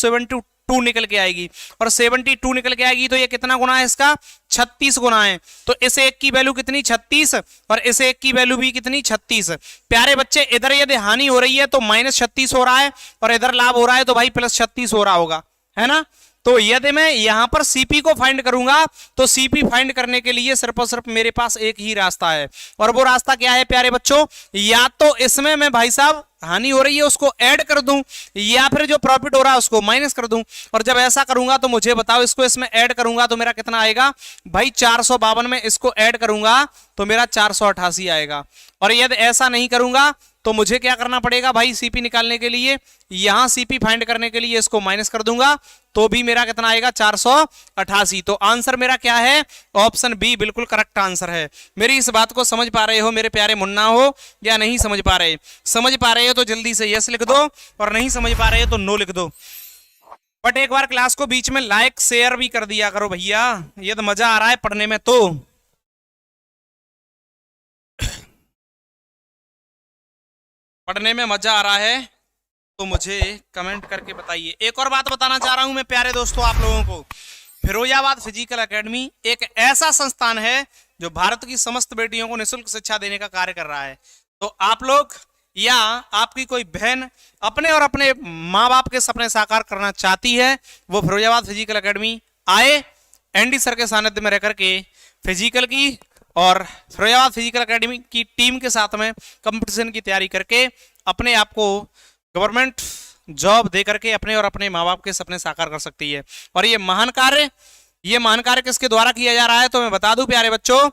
2 निकल के आएगी, और 72 निकल के आएगी तो ये कितना गुना है इसका, 36 गुना है। तो इस एक की वैल्यू कितनी, 36, और इस एक की वैल्यू भी कितनी, 36। प्यारे बच्चे इधर यदि हानि हो रही है तो -36 हो रहा है, और इधर लाभ हो रहा है तो भाई +36 हो रहा होगा, है ना। तो यदि मैं यहां पर सीपी को फाइंड करूंगा तो सीपी फाइंड करने के लिए सिर्फ और सिर्फ मेरे पास एक ही रास्ता है, और वो रास्ता क्या है प्यारे बच्चों, या तो इसमें मैं भाई साहब हानि हो रही है उसको ऐड कर दूं, या फिर जो प्रॉफिट हो रहा है उसको माइनस कर दूं। और जब ऐसा करूंगा तो मुझे बताओ, इसको इसमें ऐड करूंगा तो मेरा कितना आएगा भाई, 452 में इसको ऐड करूंगा तो मेरा 488 आएगा। और यदि ऐसा नहीं करूंगा तो मुझे क्या करना पड़ेगा भाई, सीपी निकालने के लिए, यहां सीपी फाइंड करने के लिए इसको माइनस कर दूंगा तो भी मेरा कितना आएगा, 488। तो आंसर मेरा क्या है, ऑप्शन बी बिल्कुल करेक्ट आंसर है। मेरी इस बात को समझ पा रहे हो मेरे प्यारे मुन्ना हो, या नहीं समझ पा रहे? समझ पा रहे हो तो जल्दी से यस लिख दो, और नहीं समझ पा रहे हो तो नो लिख दो। बट एक बार क्लास को बीच में लाइक शेयर भी कर दिया करो भैया, ये तो मजा आ रहा है पढ़ने में। तो पढ़ने में मजा आ रहा है तो मुझे कमेंट करके बताइए। एक और बात बताना चाह रहा हूं मैं प्यारे दोस्तों आप लोगों को, फिरोजाबाद फिजिकल एकेडमी एक ऐसा संस्थान है जो भारत की समस्त बेटियों को निःशुल्क शिक्षा देने का कार्य कर रहा है। तो आप लोग या आपकी कोई बहन अपने और अपने माँ बाप के सपने साकार करना चाहती है, वो फिरोजाबाद फिजिकल एकेडमी आए, एनडी सर के सानिध्य में रह करके फिजिकल की और फिरोजाबाद फिजिकल एकेडमी की टीम के साथ में कंपटीशन की तैयारी करके अपने आप को गवर्नमेंट जॉब दे करके अपने और अपने माँ बाप के सपने साकार कर सकती है। और ये महान कार्य किसके द्वारा किया जा रहा है तो मैं बता दूं प्यारे बच्चों,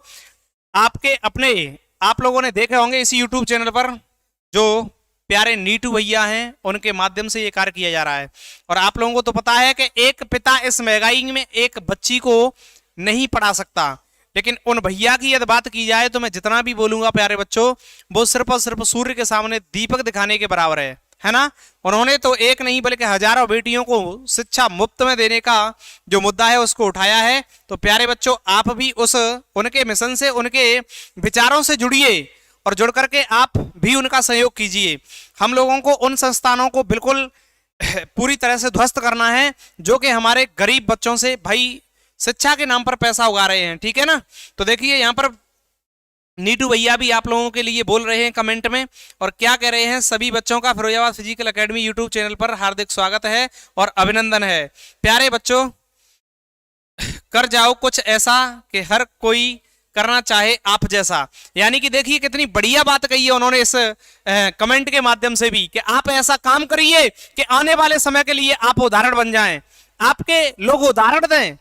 आपके अपने आप लोगों ने देखे होंगे इसी यूट्यूब चैनल पर जो प्यारे नीटू भैया हैं उनके माध्यम से ये कार्य किया जा रहा है। और आप लोगों को तो पता है कि एक पिता इस महंगाई में एक बच्ची को नहीं पढ़ा सकता, लेकिन उन भैया की यदि बात की जाए तो मैं जितना भी बोलूंगा प्यारे बच्चों वो सिर्फ और सिर्फ सूर्य के सामने दीपक दिखाने के बराबर है ना। उन्होंने तो एक नहीं बल्कि हजारों बेटियों को शिक्षा मुफ्त में देने का जो मुद्दा है उसको उठाया है। तो प्यारे बच्चों आप भी उनके मिशन से, उनके विचारों से जुड़िए और जुड़ करके आप भी उनका सहयोग कीजिए। हम लोगों को उन संस्थानों को बिल्कुल पूरी तरह से ध्वस्त करना है जो कि हमारे गरीब बच्चों से भाई शिक्षा के नाम पर पैसा उगा रहे हैं, ठीक है ना। तो देखिए यहाँ पर नीटू भैया भी आप लोगों के लिए बोल रहे हैं कमेंट में, और क्या कह रहे हैं, सभी बच्चों का Firozabad physical academy YouTube channel पर हार्दिक स्वागत है और अभिनंदन है। प्यारे बच्चों कर जाओ कुछ ऐसा कि हर कोई करना चाहे आप जैसा। यानी कि देखिए कितनी बढ़िया बात कही है उन्होंने इस कमेंट के माध्यम से भी, कि आप ऐसा काम करिए कि आने वाले समय के लिए आप उदाहरण बन जाएं, आपके लोग उदाहरण दें,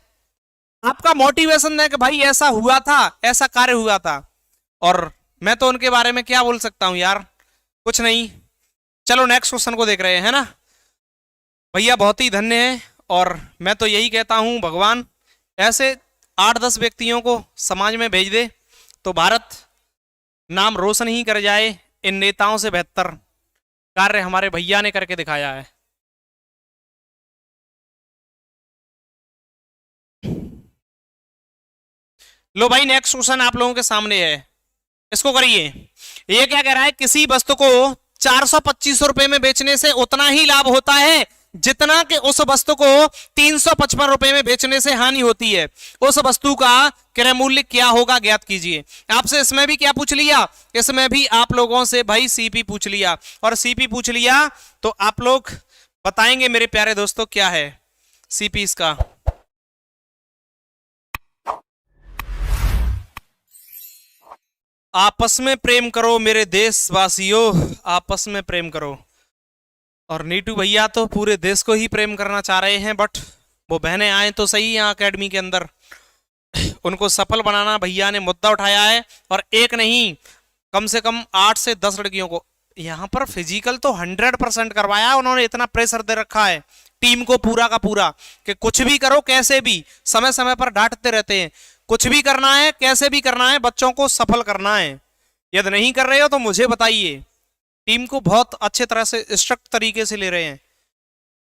आपका मोटिवेशन दें कि भाई ऐसा हुआ था, ऐसा कार्य हुआ था। और मैं तो उनके बारे में क्या बोल सकता हूं यार, कुछ नहीं। चलो नेक्स्ट क्वेश्चन को देख रहे हैं, है ना। भैया बहुत ही धन्य है, और मैं तो यही कहता हूं भगवान ऐसे 8-10 व्यक्तियों को समाज में भेज दे तो भारत नाम रोशन ही कर जाए। इन नेताओं से बेहतर कार्य हमारे भैया ने करके दिखाया है। लो भाई नेक्स्ट क्वेश्चन आप लोगों के सामने है, इसको करिए। ये क्या कह रहा है, किसी वस्तु को 425 रुपए में बेचने से उतना ही लाभ होता है जितना कि उस वस्तु को 355 रुपए में बेचने से हानि होती है। उस वस्तु का क्रय मूल्य क्या होगा ज्ञात कीजिए। आपसे इसमें भी क्या पूछ लिया, इसमें भी आप लोगों से भाई सीपी पूछ लिया, और सीपी पूछ लिया तो आप लोग बताएंगे मेरे प्यारे दोस्तों क्या है सीपी इसका। आपस में प्रेम करो मेरे देशवासियों, आपस में प्रेम करो। और नीटू भैया तो पूरे देश को ही प्रेम करना चाह रहे हैं, बट वो बहनें आए तो सही यहाँ एकेडमी के अंदर, उनको सफल बनाना भैया ने मुद्दा उठाया है। और एक नहीं कम से कम 8 से 10 लड़कियों को यहाँ पर फिजिकल तो 100% करवाया उन्होंने। इतना प्रेशर दे रखा है टीम को पूरा का पूरा कि कुछ भी करो कैसे भी, समय समय पर डांटते रहते हैं, कुछ भी करना है कैसे भी करना है, बच्चों को सफल करना है। यदि नहीं कर रहे हो तो मुझे बताइए। टीम को बहुत अच्छे तरह से स्ट्रिक्ट तरीके से ले रहे हैं।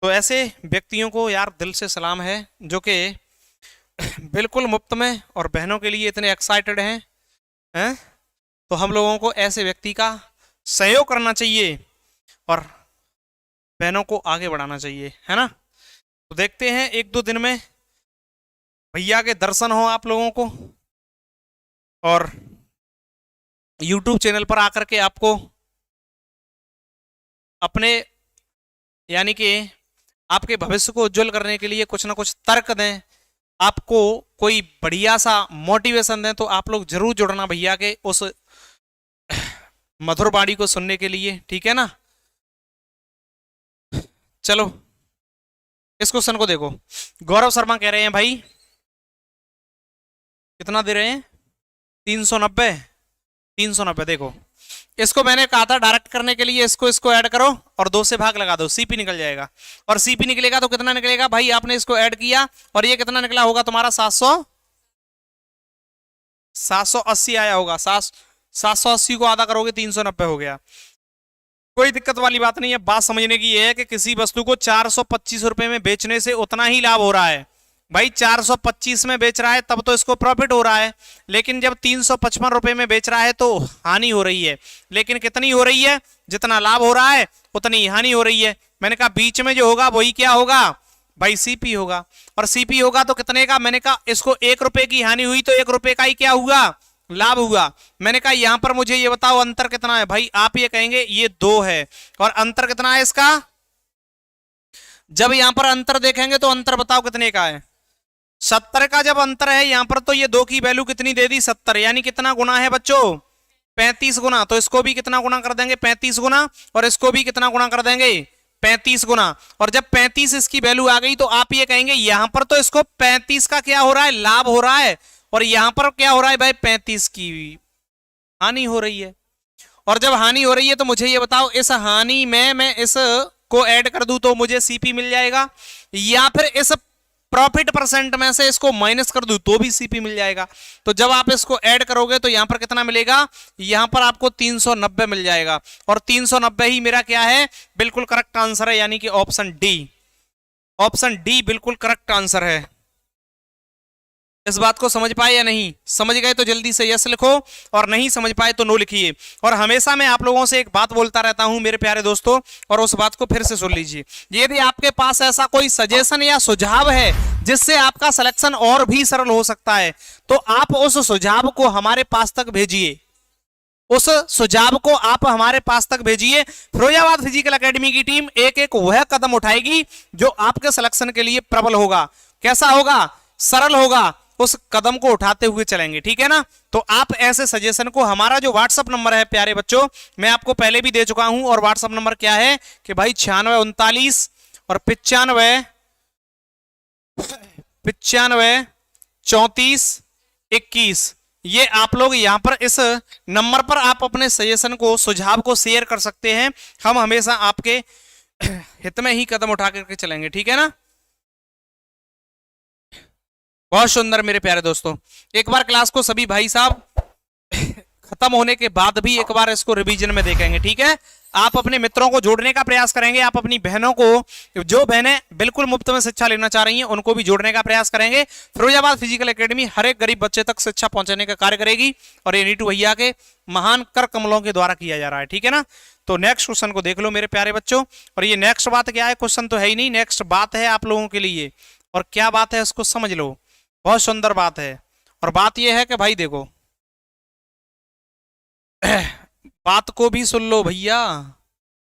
तो ऐसे व्यक्तियों को यार दिल से सलाम है जो कि बिल्कुल मुफ्त में और बहनों के लिए इतने एक्साइटेड हैं। तो हम लोगों को ऐसे व्यक्ति का सहयोग करना चाहिए और बहनों को आगे बढ़ाना चाहिए, है ना। तो देखते हैं एक दो दिन में भैया के दर्शन हो आप लोगों को, और YouTube चैनल पर आकर के आपको अपने यानी कि आपके भविष्य को उज्जवल करने के लिए कुछ ना कुछ तर्क दें, आपको कोई बढ़िया सा मोटिवेशन दें, तो आप लोग जरूर जुड़ना भैया के उस मधुर वाणी को सुनने के लिए, ठीक है ना। चलो इस क्वेश्चन को देखो। गौरव शर्मा कह रहे हैं भाई कितना दे रहे हैं, 390। 390 देखो, इसको मैंने कहा था डायरेक्ट करने के लिए, इसको ऐड करो और 2 से भाग लगा दो, सीपी निकल जाएगा। और सीपी निकलेगा तो कितना निकलेगा भाई, आपने इसको ऐड किया और ये कितना निकला होगा तुम्हारा 780 आया होगा। 780 को आधा करोगे 390 हो गया। कोई दिक्कत वाली बात नहीं है। बात समझने की ये है कि किसी वस्तु को 425 रुपए में बेचने से उतना ही लाभ हो रहा है भाई। 425 में बेच रहा है तब तो इसको प्रॉफिट हो रहा है, लेकिन जब 355 रुपए में बेच रहा है तो हानि हो रही है। लेकिन कितनी हो रही है, जितना लाभ हो रहा है उतनी हानि हो रही है। मैंने कहा बीच में जो होगा वही क्या होगा भाई, सीपी होगा। और सीपी होगा तो कितने का, मैंने कहा इसको 1 रुपए की हानि हुई तो 1 रुपए का ही क्या हुआ, लाभ हुआ। मैंने कहा यहां पर मुझे ये बताओ अंतर कितना है भाई, आप ये कहेंगे ये 2 है, और अंतर कितना है इसका। जब यहां पर अंतर देखेंगे तो अंतर बताओ कितने का है, 70 का जब अंतर है यहां पर, तो ये 2 की वैल्यू कितनी दे दी, 70। यानी कितना गुना है बच्चों, 35 गुना। तो इसको भी कितना गुना कर देंगे, 35 गुना, और इसको भी कितना गुना कर देंगे, 35 गुना। और जब 35 इसकी वैल्यू आ गई तो आप ये कहेंगे यहां पर तो इसको 35 का क्या हो रहा है, लाभ हो रहा है, और यहां पर क्या हो रहा है भाई, 35 की हानि हो रही है। और जब हानि हो रही है तो मुझे ये बताओ इस हानि में मैं इस को ऐड कर दूं तो मुझे सीपी मिल जाएगा, या फिर इस प्रॉफिट परसेंट में से इसको माइनस कर दूं तो भी सीपी मिल जाएगा। तो जब आप इसको ऐड करोगे तो यहां पर कितना मिलेगा, यहां पर आपको 390 मिल जाएगा। और 390 ही मेरा क्या है, बिल्कुल करेक्ट आंसर है, यानी कि ऑप्शन डी। ऑप्शन डी बिल्कुल करेक्ट आंसर है। इस बात को समझ पाए या नहीं, समझ गए तो जल्दी से यस लिखो, और नहीं समझ पाए तो नो लिखिए। और हमेशा मैं आप लोगों से एक बात बोलता रहता हूं मेरे प्यारे दोस्तों, और उस बात को फिर से सुन लीजिए। यदि आपके पास ऐसा कोई सजेशन या सुझाव है जिससे आपका सिलेक्शन और भी सरल हो सकता है, तो आप उस सुझाव को हमारे पास तक भेजिए। उस सुझाव को आप हमारे पास तक भेजिए। फिरोजाबाद फिजिकल एकेडमी की टीम एक एक वह कदम उठाएगी जो आपके सिलेक्शन के लिए प्रबल होगा। कैसा होगा, सरल होगा। उस कदम को उठाते हुए चलेंगे, ठीक है ना। तो आप ऐसे सजेशन को, हमारा जो व्हाट्सअप नंबर है प्यारे बच्चों, मैं आपको पहले भी दे चुका हूं, और व्हाट्सअप नंबर क्या है कि भाई 9639 और 95 34 21। ये आप लोग यहां पर इस नंबर पर आप अपने सजेशन को, सुझाव को शेयर कर सकते हैं। हम हमेशा आपके हित में ही कदम उठा करके चलेंगे, ठीक है ना। बहुत सुंदर मेरे प्यारे दोस्तों। एक बार क्लास को सभी भाई साहब खत्म होने के बाद भी एक बार इसको रिवीजन में देखेंगे, ठीक है। आप अपने मित्रों को जोड़ने का प्रयास करेंगे, आप अपनी बहनों को, जो बहनें बिल्कुल मुफ्त में शिक्षा लेना चाह रही हैं, उनको भी जोड़ने का प्रयास करेंगे। फिरोजाबाद फिजिकल एकेडमी हर एक गरीब बच्चे तक शिक्षा पहुंचाने का कार्य करेगी, और ये नीटू भैया के महान कर कमलों के द्वारा किया जा रहा है, ठीक है ना। तो नेक्स्ट क्वेश्चन को देख लो मेरे प्यारे बच्चों। और ये नेक्स्ट बात क्या है, क्वेश्चन तो है ही नहीं, नेक्स्ट बात है आप लोगों के लिए। और क्या बात है उसको समझ लो, बहुत सुंदर बात है। और बात यह है कि भाई देखो बात को भी सुन लो भैया।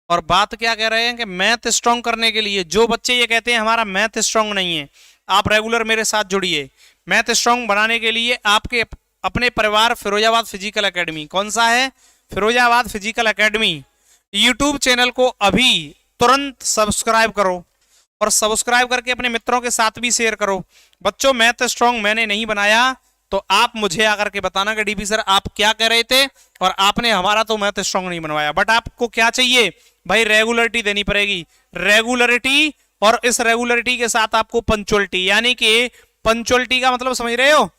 और बात क्या कह रहे हैं कि मैथ स्ट्रांग करने के लिए, जो बच्चे ये कहते हैं हमारा मैथ स्ट्रांग नहीं है, आप रेगुलर मेरे साथ जुड़िए। मैथ स्ट्रांग बनाने के लिए आपके अपने परिवार फिरोजाबाद फिजिकल एकेडमी, कौन सा है, Firozabad physical academy YouTube channel को अभी तुरंत सब्सक्राइब करो, और सब्सक्राइब करके अपने मित्रों के साथ भी शेयर करो। बच्चों मैथ स्ट्रांग मैंने नहीं बनाया, तो आप मुझे आकर के बताना कि डीपी सर आप क्या कह रहे थे, और आपने हमारा तो मैथ स्ट्रांग नहीं बनवाया। बट आपको क्या चाहिए भाई, रेगुलरिटी देनी पड़ेगी, रेगुलरिटी। और इस रेगुलरिटी के साथ आपको पंचुअलिटी, यानी कि पंचुअलिटी का मतलब समझ रहे हो,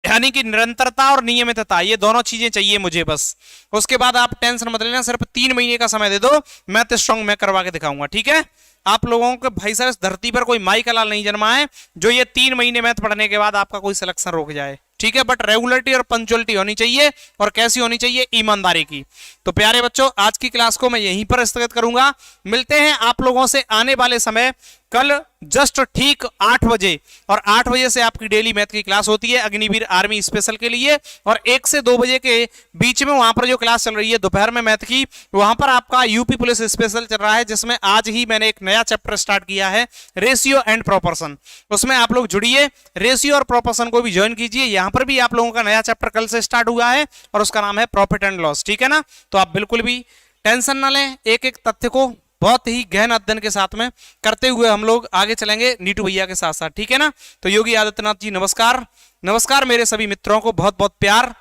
यानी कि निरंतरता और नियमितता, ये दोनों चीजें चाहिए मुझे बस। उसके बाद आप टेंशन मत लेना, सिर्फ 3 महीने का समय दे दो, मैथ स्ट्रांग मैं करवा के दिखाऊंगा, ठीक है। आप लोगों को भाई साहब इस धरती पर कोई माई का लाल नहीं जन्मा है जो ये 3 महीने मैथ पढ़ने के बाद आपका कोई सिलेक्शन रोक जाए, ठीक है। बट रेगुलरिटी और पंचुअलिटी होनी चाहिए, और कैसी होनी चाहिए, ईमानदारी की। तो प्यारे बच्चों आज की क्लास को मैं यहीं पर स्थगित करूंगा। मिलते हैं आप लोगों से आने वाले समय कल जस्ट ठीक 8 बजे, और 8 बजे से आपकी डेली मैथ की क्लास होती है अग्निवीर आर्मी स्पेशल के लिए, और 1 से 2 बजे के बीच में वहां पर जो क्लास चल रही है दोपहर में मैथ की, वहां पर आपका यूपी पुलिस स्पेशल चल रहा है, जिसमें आज ही मैंने एक नया चैप्टर स्टार्ट किया है, रेशियो एंड प्रोपोर्शन। उसमें आप लोग जुड़िए, रेशियो और प्रोपोर्शन को भी ज्वाइन कीजिए। यहां पर भी आप लोगों का नया चैप्टर कल से स्टार्ट हुआ है और उसका नाम है प्रॉफिट एंड लॉस, ठीक है ना। तो आप बिल्कुल भी टेंशन ना लें, एक एक तथ्य को बहुत ही गहन अध्ययन के साथ में करते हुए हम लोग आगे चलेंगे नीटू भैया के साथ साथ, ठीक है ना। तो योगी आदित्यनाथ जी नमस्कार। नमस्कार मेरे सभी मित्रों को बहुत बहुत प्यार,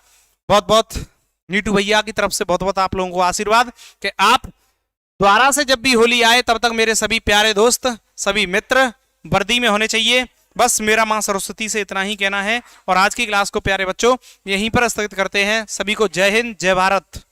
बहुत बहुत नीटू भैया की तरफ से बहुत बहुत आप लोगों को आशीर्वाद कि आप द्वारा से जब भी होली आए तब तक मेरे सभी प्यारे दोस्त, सभी मित्र वर्दी में होने चाहिए। बस मेरा मां सरस्वती से इतना ही कहना है, और आज की क्लास को प्यारे बच्चों यहीं पर स्थगित करते हैं। सभी को जय हिंद, जय भारत।